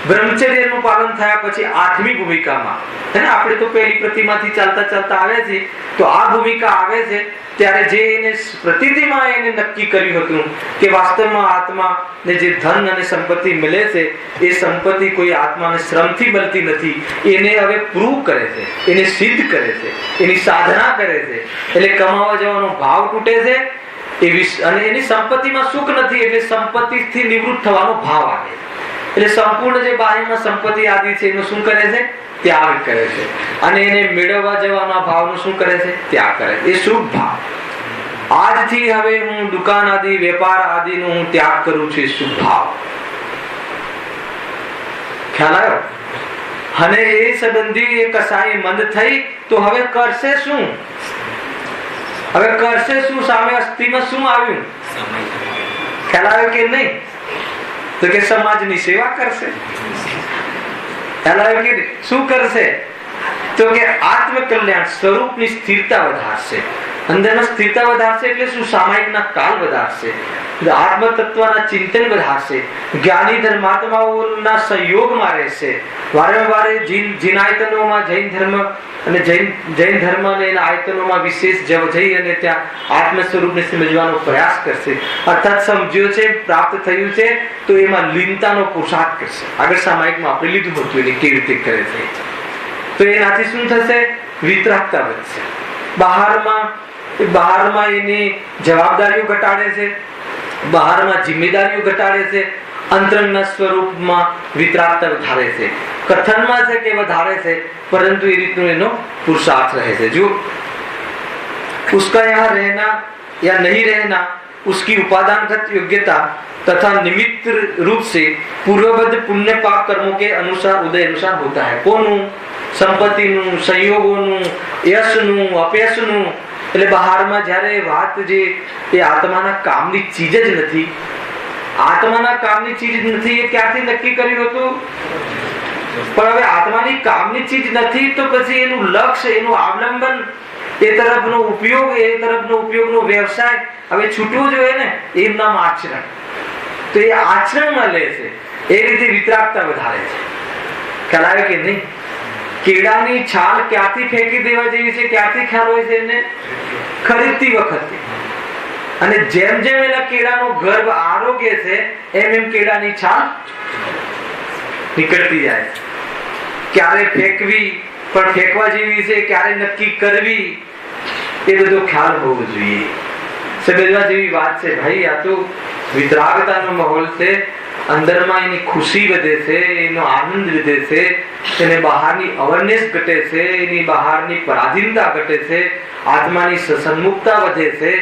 બ્રહ્મચર્યનું પાલન થયા પછી 8મી ભૂમિકામાં, હે ને? આપણે તો પહેલી પ્રતિમાથી ચાલતા ચાલતા આવે છે તો આ ભૂમિકા આવે છે ત્યારે જે એને પ્રતીતિમાં એને નક્કી કર્યું હતું કે વાસ્તવમાં આત્માને જે ધન અને સંપત્તિ મળે છે એ સંપત્તિ કોઈ આત્માને શ્રમથી મળતી નથી, એને હવે પ્રૂવ કરે છે, એને સિદ્ધ કરે છે, એની સાધના કરે છે। એટલે કમાવા જવાનો ભાવ તૂટે છે અને એની સંપત્તિમાં સુખ નથી એટલે સંપત્તિથી નિવૃત્ત થવાનો ભાવ આવે છે। એટલે સંપૂર્ણ જે બાહ્યમાં સંપત્તિ આદિ છે એનું શું કરે છે? ત્યાગ કરે છે। અને એને મેળવવા જવાના ભાવનું શું કરે છે? ત્યાગ કરે છે। એ શુભ ભાવ। આજથી હવે હું દુકાન આદિ વેપાર આદિનો હું ત્યાગ કરું છું, એ શુભ ભાવ। ખ્યાલ આવ્યો? અને એ સંબંધી એ કસાય મંદ થઈ તો હવે કરશે શું? હવે કરશે શું? સામે અસ્થિમાં શું આવ્યું? ખ્યાલ આવ્યો કે નહીં? તો કે સમાજની સેવા કરશે. ખ્યાલ આવ્યો કે શું કરશે? તો કે આત્મકલ્યાણ સ્વરૂપની સ્થિરતા વધારશે. અંદરમાં સ્થિરતા વધારશે એટલે શું? સામાયિકના કાલ વધારશે, આત્મ તત્વના ચિંતન વધારશે, જ્ઞાની ધર્માત્માઓના સંયોગમાં રહેશે. વારંવાર જીન આયતનોમાં જૈન ધર્મ અને જૈન ધર્મ અને એના આયતનોમાં વિશેષ જઈ અને ત્યાં આત્મ સ્વરૂપને સમજવાનો પ્રયાસ કરશે. અર્થાત સમજ્યો છે, પ્રાપ્ત થયું છે, તો એમાં લીનતાનો પુરુષાર્થ કરશે. આગળ સામાયિકમાં આપણે લીધું હતું એને કેવી રીતે કરે છે. તો એનાથી શું થશે? વિતરાગતા વધશે. બહારમાં એની જવાબદારીઓ ઘટાડે છે, બહારમાં જિમ્મેદારીઓ ઘટાડે છે, અંતરંગના સ્વરૂપમાં વિતરાગતા વધારે છે. કથનમાં છે કે વધારે છે, પરંતુ એ રીતનો એનો પુરુષાર્થ રહે છે. જો उसका यहाँ रहना या नहीं रहना उसकी उपादानगत योग्यता तथा निमित्त रूप से पूर्वबद्ध पुण्य पाप कर्मों के अनुसार उदय अनुसार होता है. કોનું? સંપત્તિનું, સંયોગોનું, યશનું, અપયશનું. એટલે બહારમાં જ્યારે વાત જે એ આત્માના કામની ચીજ જ નથી, આત્માના કામની ચીજ નથી એ ક્યાંથી નક્કી કર્યું હતું? પણ હવે આત્માની કામની ચીજ નથી તો પછી એનું લક્ષ્ય, એનું અવલંબન, એ તરફનો ઉપયોગનો વ્યવસાય હવે છૂટવો જોઈએ ને. એનું નામ આચરણ. તો એ આચરણમાં લે છે, એ રીતે વિતરાગતા વધારે છે. ખ્યાલ આવે કે નહીં? કેળાની છાલ ક્યાંથી ફેંકી દેવા જેવી છે? ક્યાંથી ખ્યાલ હોય છે એને? ખરીદતી વખતે. અને જેમ જેમ એના કેળાનો ગર્ભ આરોગ્ય છે એમ એમ કેળાની છાલ નીકળતી જાય. ક્યારે ફેંકવી પણ ફેંકવા જેવી છે, ક્યારે નક્કી કરવી, એ બધો ખ્યાલ હોવો જોઈએ. સમજવા જેવી વાત છે ભાઈ. આ તો વિતરાગતાનો માહોલ છે. અંદરમાં એની ખુશી વધે છે, એનો આનંદ વધે છે, એને બહારની અવેરનેસ ઘટે છે, એની બહારની પરાધીનતા ઘટે છે, આત્માની સન્મુખતા વધે છે,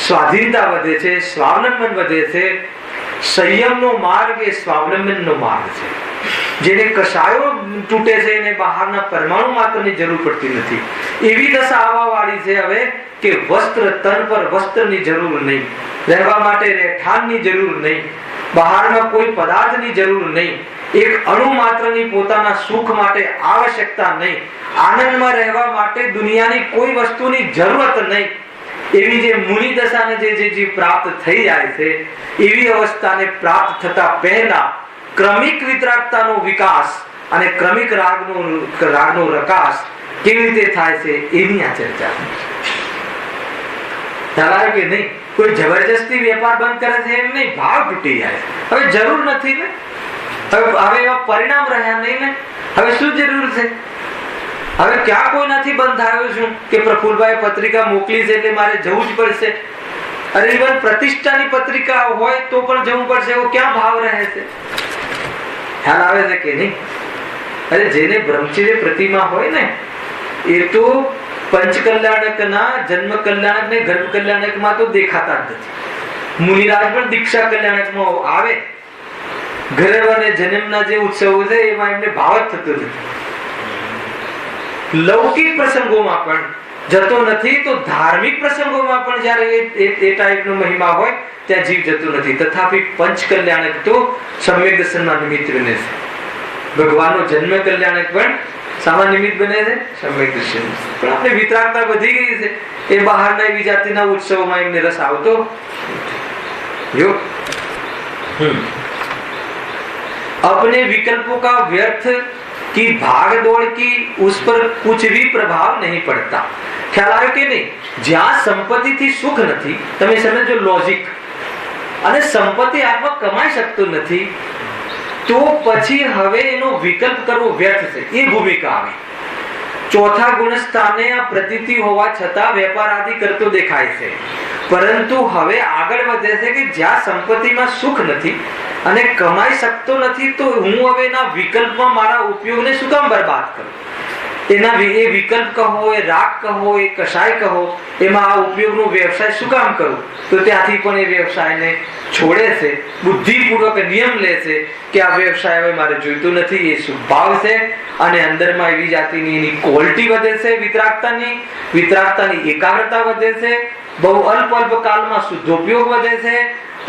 સ્વાધીનતા વધે છે, સ્વાવલંબન વધે છે. સંયમનો માર્ગ એ સ્વાવલંબનનો માર્ગ છે. જેને કશાયો તૂટે છે એને બહારના પરમાણુ માત્રની જરૂર પડતી નથી. એવી દશા આવવા વાળી છે હવે કે વસ્ત્ર, તન પર વસ્ત્રની જરૂર નહીં, રહેવા માટે રહેઠાણની જરૂર નહીં, બહારમાં કોઈ પદાર્થની જરૂર નહીં, એક અણુ માત્રની પોતાના સુખ માટે આવશ્યકતા નહીં, આનંદમાં રહેવા માટે દુનિયાની કોઈ વસ્તુની જરૂરત નહીં. એવી જે મુનિ દશાને જે પ્રાપ્ત થઈ જાય છે, એવી અવસ્થાને પ્રાપ્ત થતા પહેલા ક્રમિક વિતરાગતાનો વિકાસ અને ક્રમિક રાગનો રકાસ કેવી રીતે થાય છે એની આ ચર્ચા. ખ્યાલ કે નહીં? કોઈ જબરજસ્તી વેપાર બંધ કરે છે એમ નહીં, ભાવ તૂટી જાય. હવે જરૂર નથી ને, હવે એવા પરિણામ રહ્યા નહીં ને, હવે શું જરૂર છે? હવે ક્યાં કોઈ નથી બંધાયો છું કે પ્રફુલભાઈ પત્રિકા મોકલી છે એટલે મારે જવું જ પડશે. અરે ઇવન પ્રતિષ્ઠાની પત્રિકા હોય તો પણ જવું પડશે. એવો ક્યાં ભાવ રહે છે? ખ્યાલ આવે છે કે નહીં? અરે જેને બ્રહ્મચર્ય પ્રતિમા હોય ને એ તો પંચ કલ્યાણકના જન્મ કલ્યાણક ને ગર્ભ કલ્યાણકમાં તો દેખાતા જ નથી. મુનિરાજ પણ દીક્ષા કલ્યાણકમાં આવે, ગર્ભ અને જન્મના જે ઉત્સવો છે એમાં એમને ભાવ જ થતો નથી. લૌકિક પ્રસંગોમાં પણ જતો નથી તો ધાર્મિક પ્રસંગોમાં પણ જયારે એ ટાઈપનો મહિમા હોય ત્યાં જીવ જતો નથી. તથાપિ પંચ કલ્યાણક તો સમ્યક દર્શનના નિમિત્ત બને છે. ભગવાનનો જન્મ કલ્યાણક પણ સામાન્ય નિમિત્ત બને છે સમ્યક દર્શન. પણ આપણે વિતરાગતા વધી ગઈ છે, એ બહારના એવી જાતિના ઉત્સવોમાં એમને રસ આવતો જો. अपने विकल्पों का व्यर्थ की भाग दौड़ की उस पर कुछ भी प्रभाव नहीं पड़ता. ખ્યાલ આવ્યો કે નહીં? જ્યાં સંપત્તિથી સુખ નથી, તમે સમજો લોજિક, અને સંપત્તિ આપવા કમાઈ શકતો નથી, તો પછી હવે એનો વિકલ્પ કરવો વ્યર્થ છે. એ ભૂમિકા આવી. ચોથા ગુણ સ્થાને આ પ્રતીતિ હોવા છતાં વેપાર આદિ કરતો દેખાય છે, પરંતુ હવે આગળ વધે છે કે જ્યાં સંપત્તિમાં સુખ નથી અને કમાઈ શકતો નથી તો હું હવે એના વિકલ્પમાં મારા ઉપયોગને શું કામ બરબાદ કરું? એના એ વિકલ્પ કહો, એ રાગ કહો, એ કષાય કહો, એમાં આ ઉપયોગનો વ્યવસાય શું કામ કરવું? તો ત્યાંથી પણ એ વ્યવસાયને છોડે છે, બુદ્ધિપૂર્વક નિયમ લે છે કે આ વ્યવસાય હવે મારે જોઈતું નથી, એ સ્વભાવ છે. અને અંદરમાં એવી જાતિની એની ક્વોલિટી વધે છે, વિતરાગતાની એકાગ્રતા વધે છે, બહુ અલ્પ કાળમાં શુદ્ધોપયોગ વધે છે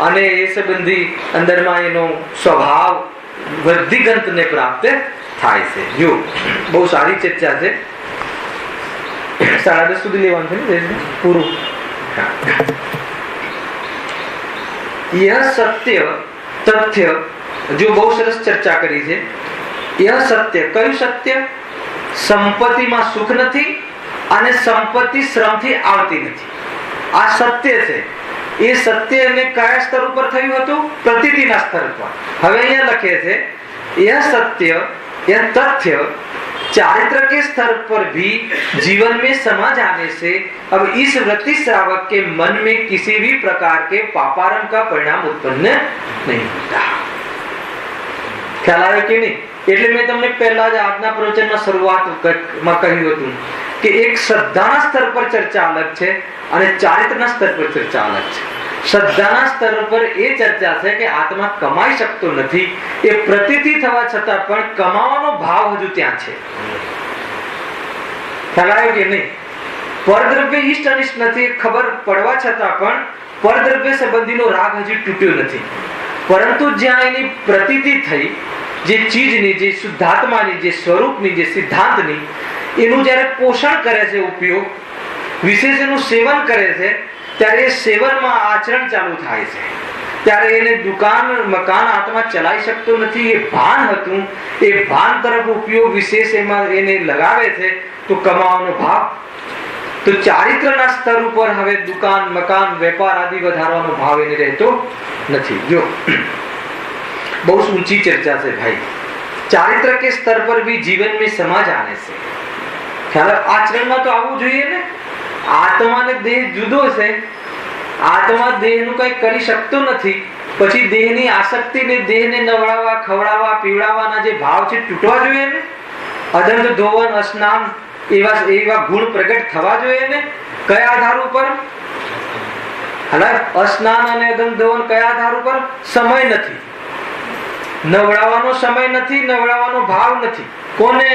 અને એ સંબંધી અંદરમાં એનો સ્વભાવ વૃદ્ધિગંતને પ્રાપ્ત થાય છે. જો બહુ સારી ચર્ચા છે. 10:30 સુધી લેવાનું છે ને પૂરું. यह सत्य तथ्य जो બહુ સરસ ચર્ચા કરી છે. यह सत्य, કયું સત્ય? સંપત્તિમાં સુખ નથી અને સંપત્તિ શ્રમથી આવતી નથી. આ સત્ય છે. એ સત્યને કયા સ્તર ઉપર થયું હતું? પ્રતીતિના સ્તર પર. હવે અહીંયા લખે છે यह सत्य, यह तथ्य चारित्र के स्तर पर भी जीवन में समा जाने से अब इस वृत्ति श्रावक के मन में किसी भी प्रकार के पापारम का परिणाम उत्पन्न नहीं होता. ખ્યાલ આવ્યો કે નહીં? એટલે મેં તમને પહેલા જ આજના પ્રવચનમાં શરૂઆતમાં કહ્યું હતું કે એક શ્રદ્ધાના સ્તર પર ચર્ચા અલગ છે અને ચારિત્રના સ્તર પર ચર્ચા અલગ છે. શ્રદ્ધાના સ્તર પર એ ચર્ચા છે કે આત્મા કમાઈ શકતો નથી, એ પ્રતીતિ થવા છતાં પણ કમાવાનો ભાવ હજુ ત્યાં છે. ખ્યાલ આવ્યો કે નહીં? પરદ્રવ્ય ઇષ્ટ અનિષ્ટ નથી ખબર પડવા છતાં પણ પરદ્રવ્ય સંબંધીનો રાગ હજી તૂટ્યો નથી. પરંતુ જ્યાં એની પ્રતીતિ થઈ, જે ચીજની, જે શુદ્ધાત્માની, જે સ્વરૂપની, જે સિદ્ધાંતની, એનું જ્યારે પોષણ કરે છે, ઉપયોગ વિશેષ એનું સેવન કરે છે, ત્યારે એ સેવનમાં આચરણ ચાલુ થાય છે. ત્યારે એને દુકાન મકાન આત્મા ચલાવી શકતો નથી. એ ભાન હતું, એ ભાન તરફ ઉપયોગ વિશેષ એમાં એને લગાવે છે તો કમાવાનો ભાવ. તો ચારિત્રના સ્તર ઉપર હવે દુકાન મકાન વેપાર આદિ વધારવાનો ભાવ એને રહેતો નથી. જો બહુ ઊંચી ચર્ચા છે ભાઈ. ચારિત્ર કે સ્તર પર भी जीवन में समा जाने से ખ્યાલ આચરણમાં તો આવવું જોઈએ ને. આત્મા ને દેહ જુદો છે. આત્મા દેહનું કંઈ કરી શકતો નથી. પછી દેહની આસક્તિ ને દેહને નવડાવવા, ખવડાવવા, પીવડાવવાના જે ભાવ છે તૂટવા જોઈએ ને. અદંત ધોવન, સ્નાન એવા ગુણ પ્રગટ થવા જોઈએ ને. કયા આધાર ઉપર? સ્નાન અને અદંત ધોવન કયા આધાર ઉપર? સમય નથી, નવડાવવાનો સમય નથી, નવડાવવાનો ભાવ નથી. કોને?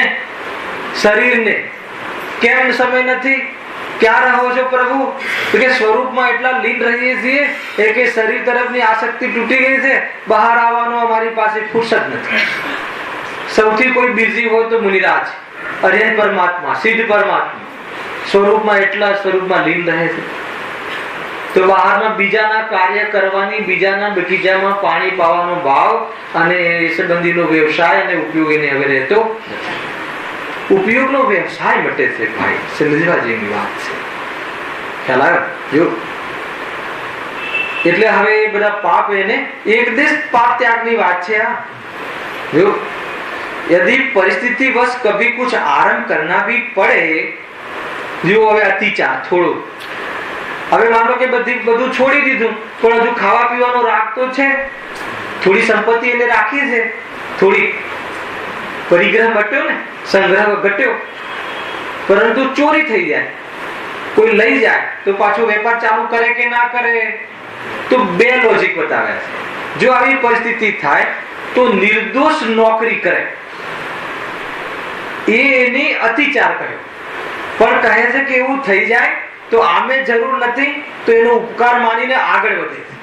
શરીરને. કેમ સમય નથી? ક્યાં રહો છો પ્રભુ? કે સ્વરૂપમાં એટલા લીન રહીએ છીએ કે શરીર તરફની આસક્તિ તૂટી ગઈ છે, બહાર આવવાનો અમારી પાસે ફુરસદ નથી. સૌથી કોઈ બિઝી હોય તો મુનિરાજ, અર્યન પરમાત્મા, સિદ્ધ પરમાત્મા સ્વરૂપમાં એટલા સ્વરૂપમાં લીન રહે છે. તો બહારના બીજાના કાર્ય કરવાની, બીજાના બગીચામાં પાણી પાવાનો ભાવ અને એ સંબંધીનો વ્યવસાય અને ઉપયોગ એને હવે રહેતો નથી. ઉપયોગનો વ્યવસાય મટે છે ભાઈ. સમજવા જેવી વાત છે. ખ્યાલ આવ્યો? જો એટલે હવે એ બધા પાપ એને એકદેશ પાપ ત્યાગની વાત છે. જો यदि परिस्थिति वश कभी कुछ आरंभ करना भी पड़े, जो હવે અતિચાર થોડો, હવે માનો કે બધું છોડી દીધું પણ હજુ ખાવા પીવાનો રાગ તો છે, થોડી સંપત્તિ એને રાખી છે, થોડી પરિગ્રહ ઘટ્યો ને, સંગ્રહ ઘટ્યો, પરંતુ ચોરી થઈ જાય, કોઈ લઈ જાય તો પાછો વેપાર ચાલુ કરે કે ના કરે? તો બે લોજિક બતાવે છે. જો આવી પરિસ્થિતિ થાય તો નિર્દોષ નોકરી કરે, એની અતિચાર કર્યો, પણ કહે છે કે એવું થઈ જાય તો આમે જરૂર નથી તો એનો ઉપકાર માનીને આગળ વધે છે.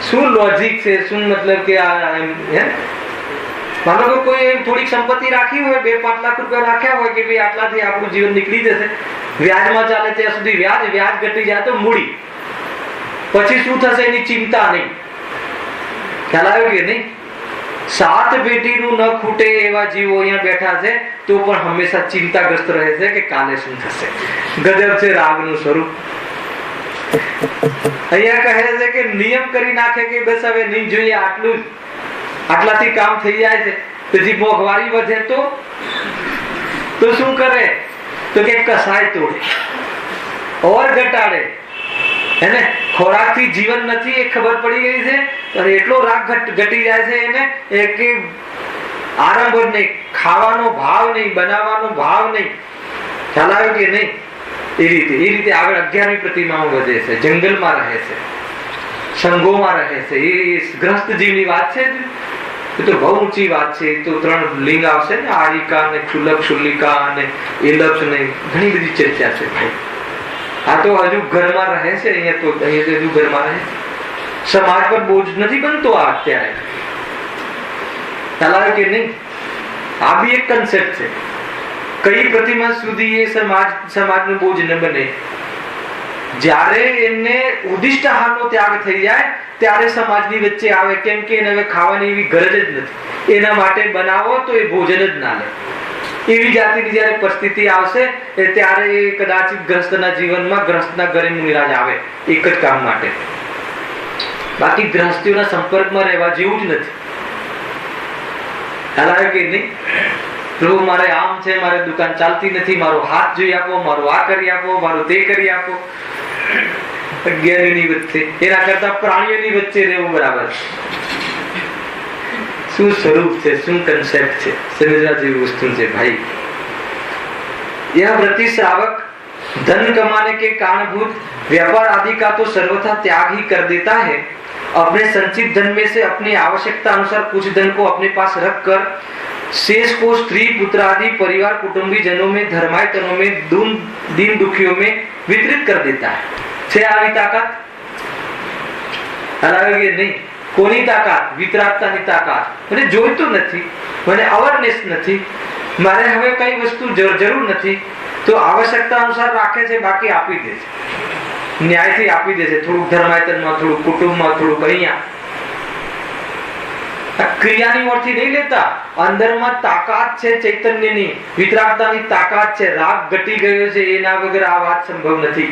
શું લોજિક છે? શું મતલબ કે માનો કે કોઈ થોડીક સંપત્તિ રાખી હોય, 2-5 લાખ રૂપિયા રાખ્યા હોય કે ભાઈ આટલાથી આપણું જીવન નીકળી જશે, વ્યાજમાં ચાલે ત્યાં સુધી વ્યાજ ઘટી જાય તો મૂડી, પછી શું થશે એની ચિંતા નહીં. ખ્યાલ આવ્યો કે નહીં? 7 પેઢીનું ન ખૂટે એવા જીવો અહીંયા બેઠા છે તો પણ હંમેશા ચિંતાગ્રસ્ત રહે છે કે કાલે શું થશે. ગજબ છે રાગનું સ્વરૂપ. અહીંયા કહે છે કે નિયમ કરી નાખે કે બસ હવે નહીં જોઈએ, આટલું જ, આટલાથી કામ થઈ જાય છે. પછી મોંઘવારી વધે તો શું કરે? તો કે કસાય તોડે, ઓર ઘટાડે. એને ખોરાકથી જીવન નથી એ ખબર પડી ગઈ છે અને એટલો રાગ ઘટી જાય છે એને કે આરંભ જ નહીં, ખાવાનો ભાવ નહીં, બનાવવાનો ભાવ નહીં. ખ્યાલ આવ્યો કે નહીં? એ રીતે આગળ 11મી પ્રતિમાઓ વધે છે, જંગલમાં રહે છે, સંઘોમાં રહે છે. એ ગ્રસ્ત જીવની વાત છે. એ તો બહુ ઊંચી વાત છે. તો 3 લિંગ આવશે ને, આરિકા ને ક્ષુલક, શુલિકા અને એલપ્સ ને ઘણી બધી ચર્ચા છે ભાઈ. આ તો હજુ ઘરમાં રહે છે. અહીંયા તો હજુ ઘરમાં રહે છે. સમાજ પર બોજ નથી બનતો આ અત્યારે. ખ્યાલ આવ્યો કે નહીં? આ બી એક કન્સેપ્ટ છે. કઈ પ્રતિમા સુધી એ સમાજનો બોજ ન બને. જ્યારે એને ઉદિષ્ટ આહારનો ત્યાગ થઈ જાય ત્યારે સમાજની વચ્ચે આવે. કેમ કે એને હવે ખાવાની એવી ગરજ જ નથી. એના માટે બનાવો તો એ ભોજન જ ના લે. એવી જાતિની જ્યારે પરિસ્થિતિ આવશે ત્યારે એ કદાચ ગ્રસ્તના જીવનમાં, ગ્રસ્તના ઘરે મુનિરાજ આવે એક જ કામ માટે. બાકી ગ્રહસ્થીઓના સંપર્કમાં રહેવા જેવું જ નથી. ખ્યાલ આવ્યો કે નહીં? પ્રભુ મારે આમ છે, મારે દુકાન ચાલતી નથી, મારો હાથ જોઈ આપો, મારું આ કરી આપો, મારું તે કરી આપો. અજ્ઞાનીની વચ્ચે, એના કરતા પ્રાણીઓની વચ્ચે રહેવું બરાબર. શું સ્વરૂપ છે, શું કન્સેપ્ટ છે, સમજવા જેવી વસ્તુ છે भाई. यह व्रती श्रावक धन कमाने के कारणभूत व्यापार आदि का तो सर्वथा त्याग ही कर देता है. अपने संचित धन में से अपनी आवश्यकता अनुसार कुछ धन को अपने पास रख कर शेष को स्त्री पुत्र आदि परिवार कुटुंबी जनों में, धर्मायतनों में, दीन दुखियों में वितरित कर देता है. છે આવી તાકાત? હલાવે કે નહીં? કોની તાકાત? વિતરાગતાની તાકાત. મને જોઈતું નથી, મને અવેરનેસ નથી, મારે હવે કઈ વસ્તુ જરૂર નથી, તો આવશ્યકતા અનુસાર રાખે છે, બાકી આપી દે છે, ન્યાયથી આપી દે છે. થોડુંક ધર્માયતનમાં, થોડુંક કુટુંબમાં, થોડુંક અહીંયા. ક્રિયાની ઓરથી નહીં લેતા. અંદરમાં તાકાત છે ચૈતન્યની, વિતરાગતાની તાકાત છે. રાગ ઘટી ગયો છે, એના વગર આ વાત સંભવ નથી.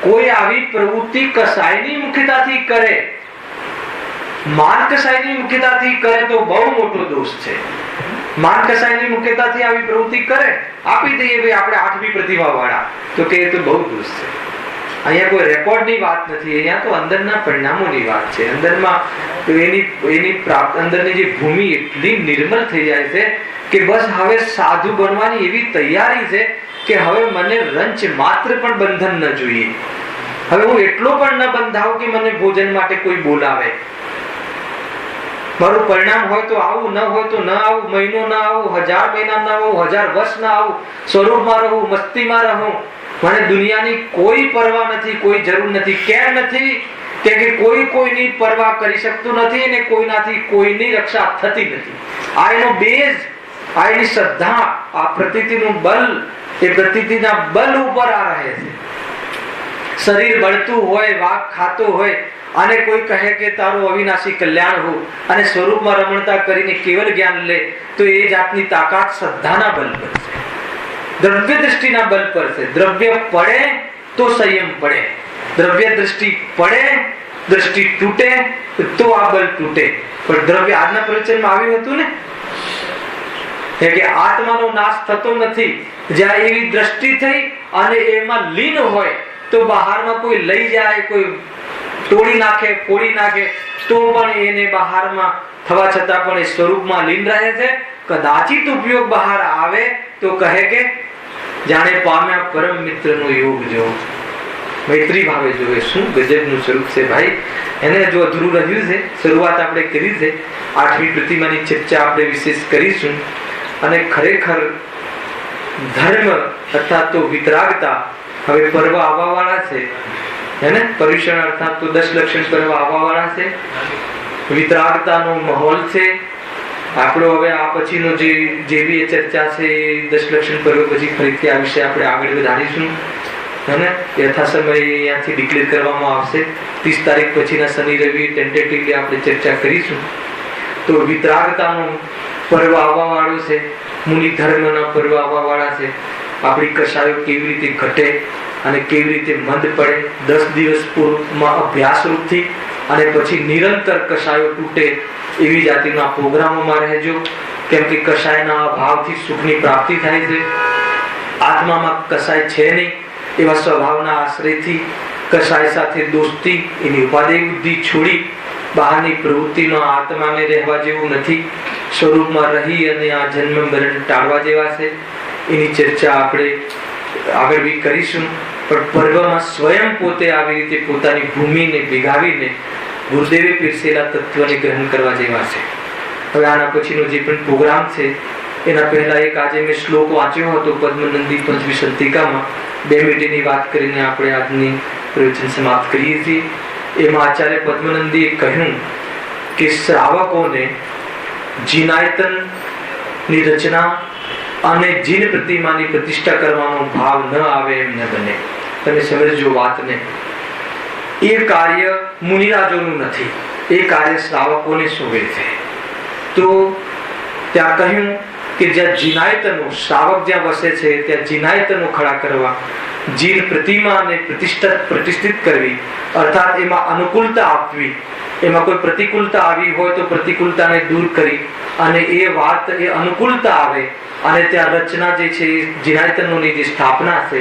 કોઈ આવી પ્રવૃત્તિ કસાયની મુખ્યતાથી કરે, માન કસાયની મુખ્યતાથી કરે તો બહુ મોટો દોષ છે. માન કસાયની મુખ્યતાથી આવી પ્રવૃત્તિ કરે, આપી દઈએ ભાઈ આપણે 8મી પ્રતિમા વાળા, તો કે એ તો બહુ દોષ છે. અહીંયા કોઈ રેકોર્ડની વાત નથી, અહીંયા તો અંદરના પરિણામોની વાત છે. અંદરમાં એની પ્રાપ્ત અંદરની જે ભૂમિ એટલી નિર્મળ થઈ જાય છે કે બસ હવે સાધુ બનવાની એવી તૈયારી છે કે હવે મને રંચ માત્ર પણ બંધન ન જોઈએ. હવે હું એટલો પણ ન બંધાવું કે મને ભોજન માટે કોઈ બોલાવે. મારું પરિણામ હોય તો આવું, ન હોય તો ન આવું, મહિનો ન આવું, 1000 મહિના ન આવું, 1000 વર્ષ ન આવું, સ્વરૂપમાં રહું, મસ્તીમાં રહું. મને દુનિયાની કોઈ પરવા નથી, કોઈ જરૂર નથી. કેમ નથી? કે કોઈની પરવા કરી શકતું નથી અને કોઈનાથી કોઈની રક્ષા થતી નથી. આ એનો બેઝ, આ એની શ્રદ્ધા, આ પ્રતીતિનું બલ, એ પ્રતીતિના બલ ઉપર આ રહે છે. શરીર બળતું હોય, વાઘ ખાતો હોય અને કોઈ કહે કે તારું અવિનાશી કલ્યાણ હો અને સ્વરૂપમાં રમણતા કરીને કેવલ જ્ઞાન લે, તો એ જાતની તાકાત શ્રદ્ધાના બલ પર છે, દ્રવ્ય દ્રષ્ટિના બલ પર છે. દ્રવ્ય પડે તો સંયમ પડે, દ્રવ્ય દ્રષ્ટિ પડે, દ્રષ્ટિ તૂટે તો આ બલ તૂટે. પણ દ્રવ્ય આજના પ્રવચનમાં આવ્યું હતું ને કે આત્માનો નાશ થતો નથી. જ્યાં એવી દ્રષ્ટિ થઈ અને એમાં લીન હોય તો બહારમાં કોઈ લઈ જાય, કોઈ તોડી નાખે, ફોડી નાખે, તો પણ એને બહારમાં થવા છતાં પણ એ સ્વરૂપમાં લીન રહે છે. કદાચિત ઉપયોગ બહાર આવે તો કહે કે જાણે પામ્યા પરમ મિત્રનો યોગ જો, મૈત્રી ભાવે જોવે. શું ગજબનું સ્વરૂપ છે ભાઈ. એને જો અધૂરું રહ્યું છે, શરૂઆત આપણે કરી છે, 8મી પ્રતિમાની ચર્ચા આપણે વિશેષ કરીશું. અને ખરેખર ધર્મ અર્થાત તો વિતરાગતા હવે પર્વ આવવા વાળા છે, હે ને? પર્યુષણ અર્થાત તો 10 લક્ષણ પર્વ આવવા વાળા છે. વિતરાગતાનો માહોલ છે આપણો. હવે આ પછીનો જે બી ચર્ચા છે 10 લક્ષણ પર્વ પછી ફરીથી આ વિશે આપણે આગળ વધારીશું, હે ને? યથા સમય અહીંયાથી ડિક્લેર કરવામાં આવશે. 30 તારીખ પછીના શનિ રવિ ટેન્ટેટિવલી આપણે ચર્ચા કરીશું. તો વિતરાગતાનો પર્વ આવવા વાળો છે, મુનિ ધર્મના પર્વ આવવા વાળા છે. આપણી કશાયો કેવી રીતે ઘટે અને કેવી રીતે મંદ પડે, 10 દિવસ પૂર્વમાં અભ્યાસ રૂપથી અને પછી નિરંતર કશાયો તૂટે, એવી જાતિના પ્રોગ્રામોમાં રહેજો. કેમ કે કશાયના અભાવથી સુખની પ્રાપ્તિ થાય છે. આત્મામાં કશાય છે નહીં એવા સ્વભાવના આશ્રયથી કશાય સાથે દોસ્તી, એની ઉપાદેય બુદ્ધિ છોડી બહારની પ્રવૃત્તિમાં આત્માને રહેવા જેવું નથી, સ્વરૂપમાં રહી અને આ જન્મ મરણ ટાળવા જેવા છે. એની ચર્ચા આપણે આગળ બી કરીશું. પણ પર્વમાં સ્વયં પોતે આવી રીતે પોતાની ભૂમિને ભેગાવીને ગુરુદેવે પીરસેલા તત્વને ગ્રહણ કરવા જેવા છે. હવે આના પછીનો જે પણ પ્રોગ્રામ છે એના પહેલા એક આજે મેં શ્લોક વાંચ્યો હતો પદ્મનંદી પંચમી સંતિકામાં. 2 મિનિટની વાત કરીને આપણે આજની પ્રવચન સમાપ્ત કરીએ છીએ. એમાં આચાર્ય પદ્મનંદીએ કહ્યું કે શ્રાવકોને જીનાયતનની રચના અને જીન પ્રતિમાની પ્રતિષ્ઠા કરવાનો ભાવ ન આવે એમ ન બને. તમે સમજજો વાતને. એ કાર્ય મુનિરાજોનું નથી, એ કાર્ય શ્રાવકોને શોભે છે. તો ત્યાં કહ્યું કે જ્યાં જીનાયતનો શ્રાવક જ્યાં વસે છે ત્યાં જીનાયતનો ખડા કરવા, જીન પ્રતિમાને પ્રતિષ્ઠિત કરવી, અર્થાત એમાં અનુકૂળતા આપવી. એમાં કોઈ પ્રતિકૂળતા આવી હોય તો પ્રતિકૂળતાને દૂર કરી અને એ વાત એ અનુકૂળતા આવે અને ત્યાં રચના જે છે જીનાયતનોની જે સ્થાપના છે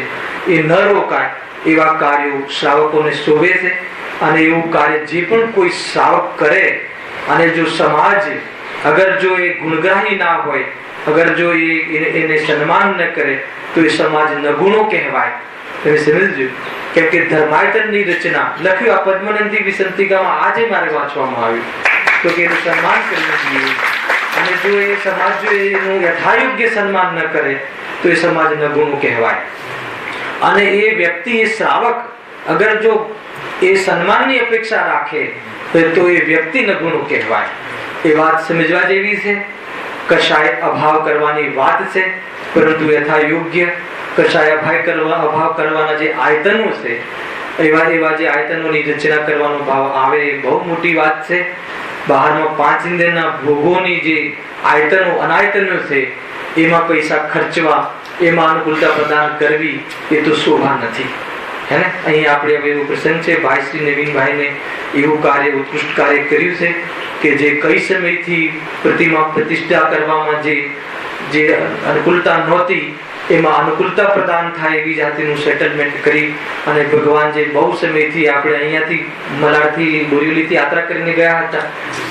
એ ન રોકાય એવા કાર્યો શ્રાવકોને શોભે છે. અને એવું કાર્ય જે પણ કોઈ શ્રાવક કરે અને જો સમાજ અગર જો એ ગુણગ્રાહી ના હોય, અગર જો એને સન્માન ન કરે તો એ સમાજ નગુણો કહેવાય. તમે સમજજો. કેમ કે ધર્માયતનની રચના લખ્યું આ પદ્મનંદી વિસંતિકામાં આજે મારે વાંચવામાં આવ્યું તો કે એનું સન્માન કરવું જોઈએ. અને જો એ સમાજ જો એનું યથાયોગ્ય સન્માન ન કરે તો એ સમાજ નગુણો કહેવાય. અને એ વ્યક્તિ, એ શ્રાવક અગર જો એ સન્માનની અપેક્ષા રાખે તો એ વ્યક્તિ નગુણો કહેવાય. એ વાત સમજવા જેવી છે. કશાય અભાવ કરવાની વાત છે, પરંતુ યથાયોગ્ય કશાય અભાવ કરવાના જે આયતનો છે એવા જે આયતનોની રચના કરવાનો ભાવ આવે એ બહુ મોટી વાત છે. બહારમાં 5 ઇન્દ્રિયના ભોગોની જે આયતનો અનાયતનો છે એમાં પૈસા ખર્ચવા, એમાં અનુકૂળતા પ્રદાન કરવી એ તો શોભા નથી, હે ને. અહીં આપણે હવે એવું પ્રસંગ છે, ભાઈ શ્રી નવીનભાઈને એવું કાર્ય, ઉત્કૃષ્ટ કાર્ય કર્યું છે કે જે કઈ સમયથી પ્રતિમા પ્રતિષ્ઠા કરવામાં જે અનુકૂળતા નહોતી એમાં અનુકૂળતા પ્રદાન થાય એવી જાતિનું સેટલમેન્ટ કરી અને ભગવાન જે બહુ સમયથી આપણે અહીંયાથી મલાડથી બોરીવલીથી યાત્રા કરીને ગયા હતા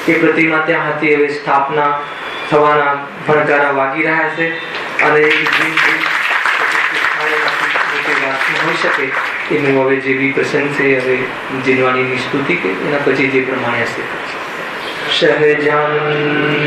એ પ્રતિમા ત્યાં હતી. હવે સ્થાપના થવાના ભણકારા વાગી રહ્યા છે અને હોઈ શકે એનું હવે જે બી પ્રસંગ છે હવે જીનવાણીની સ્તુતિ કે એના પછી જે પ્રમાણે હશે. સહજાનંદ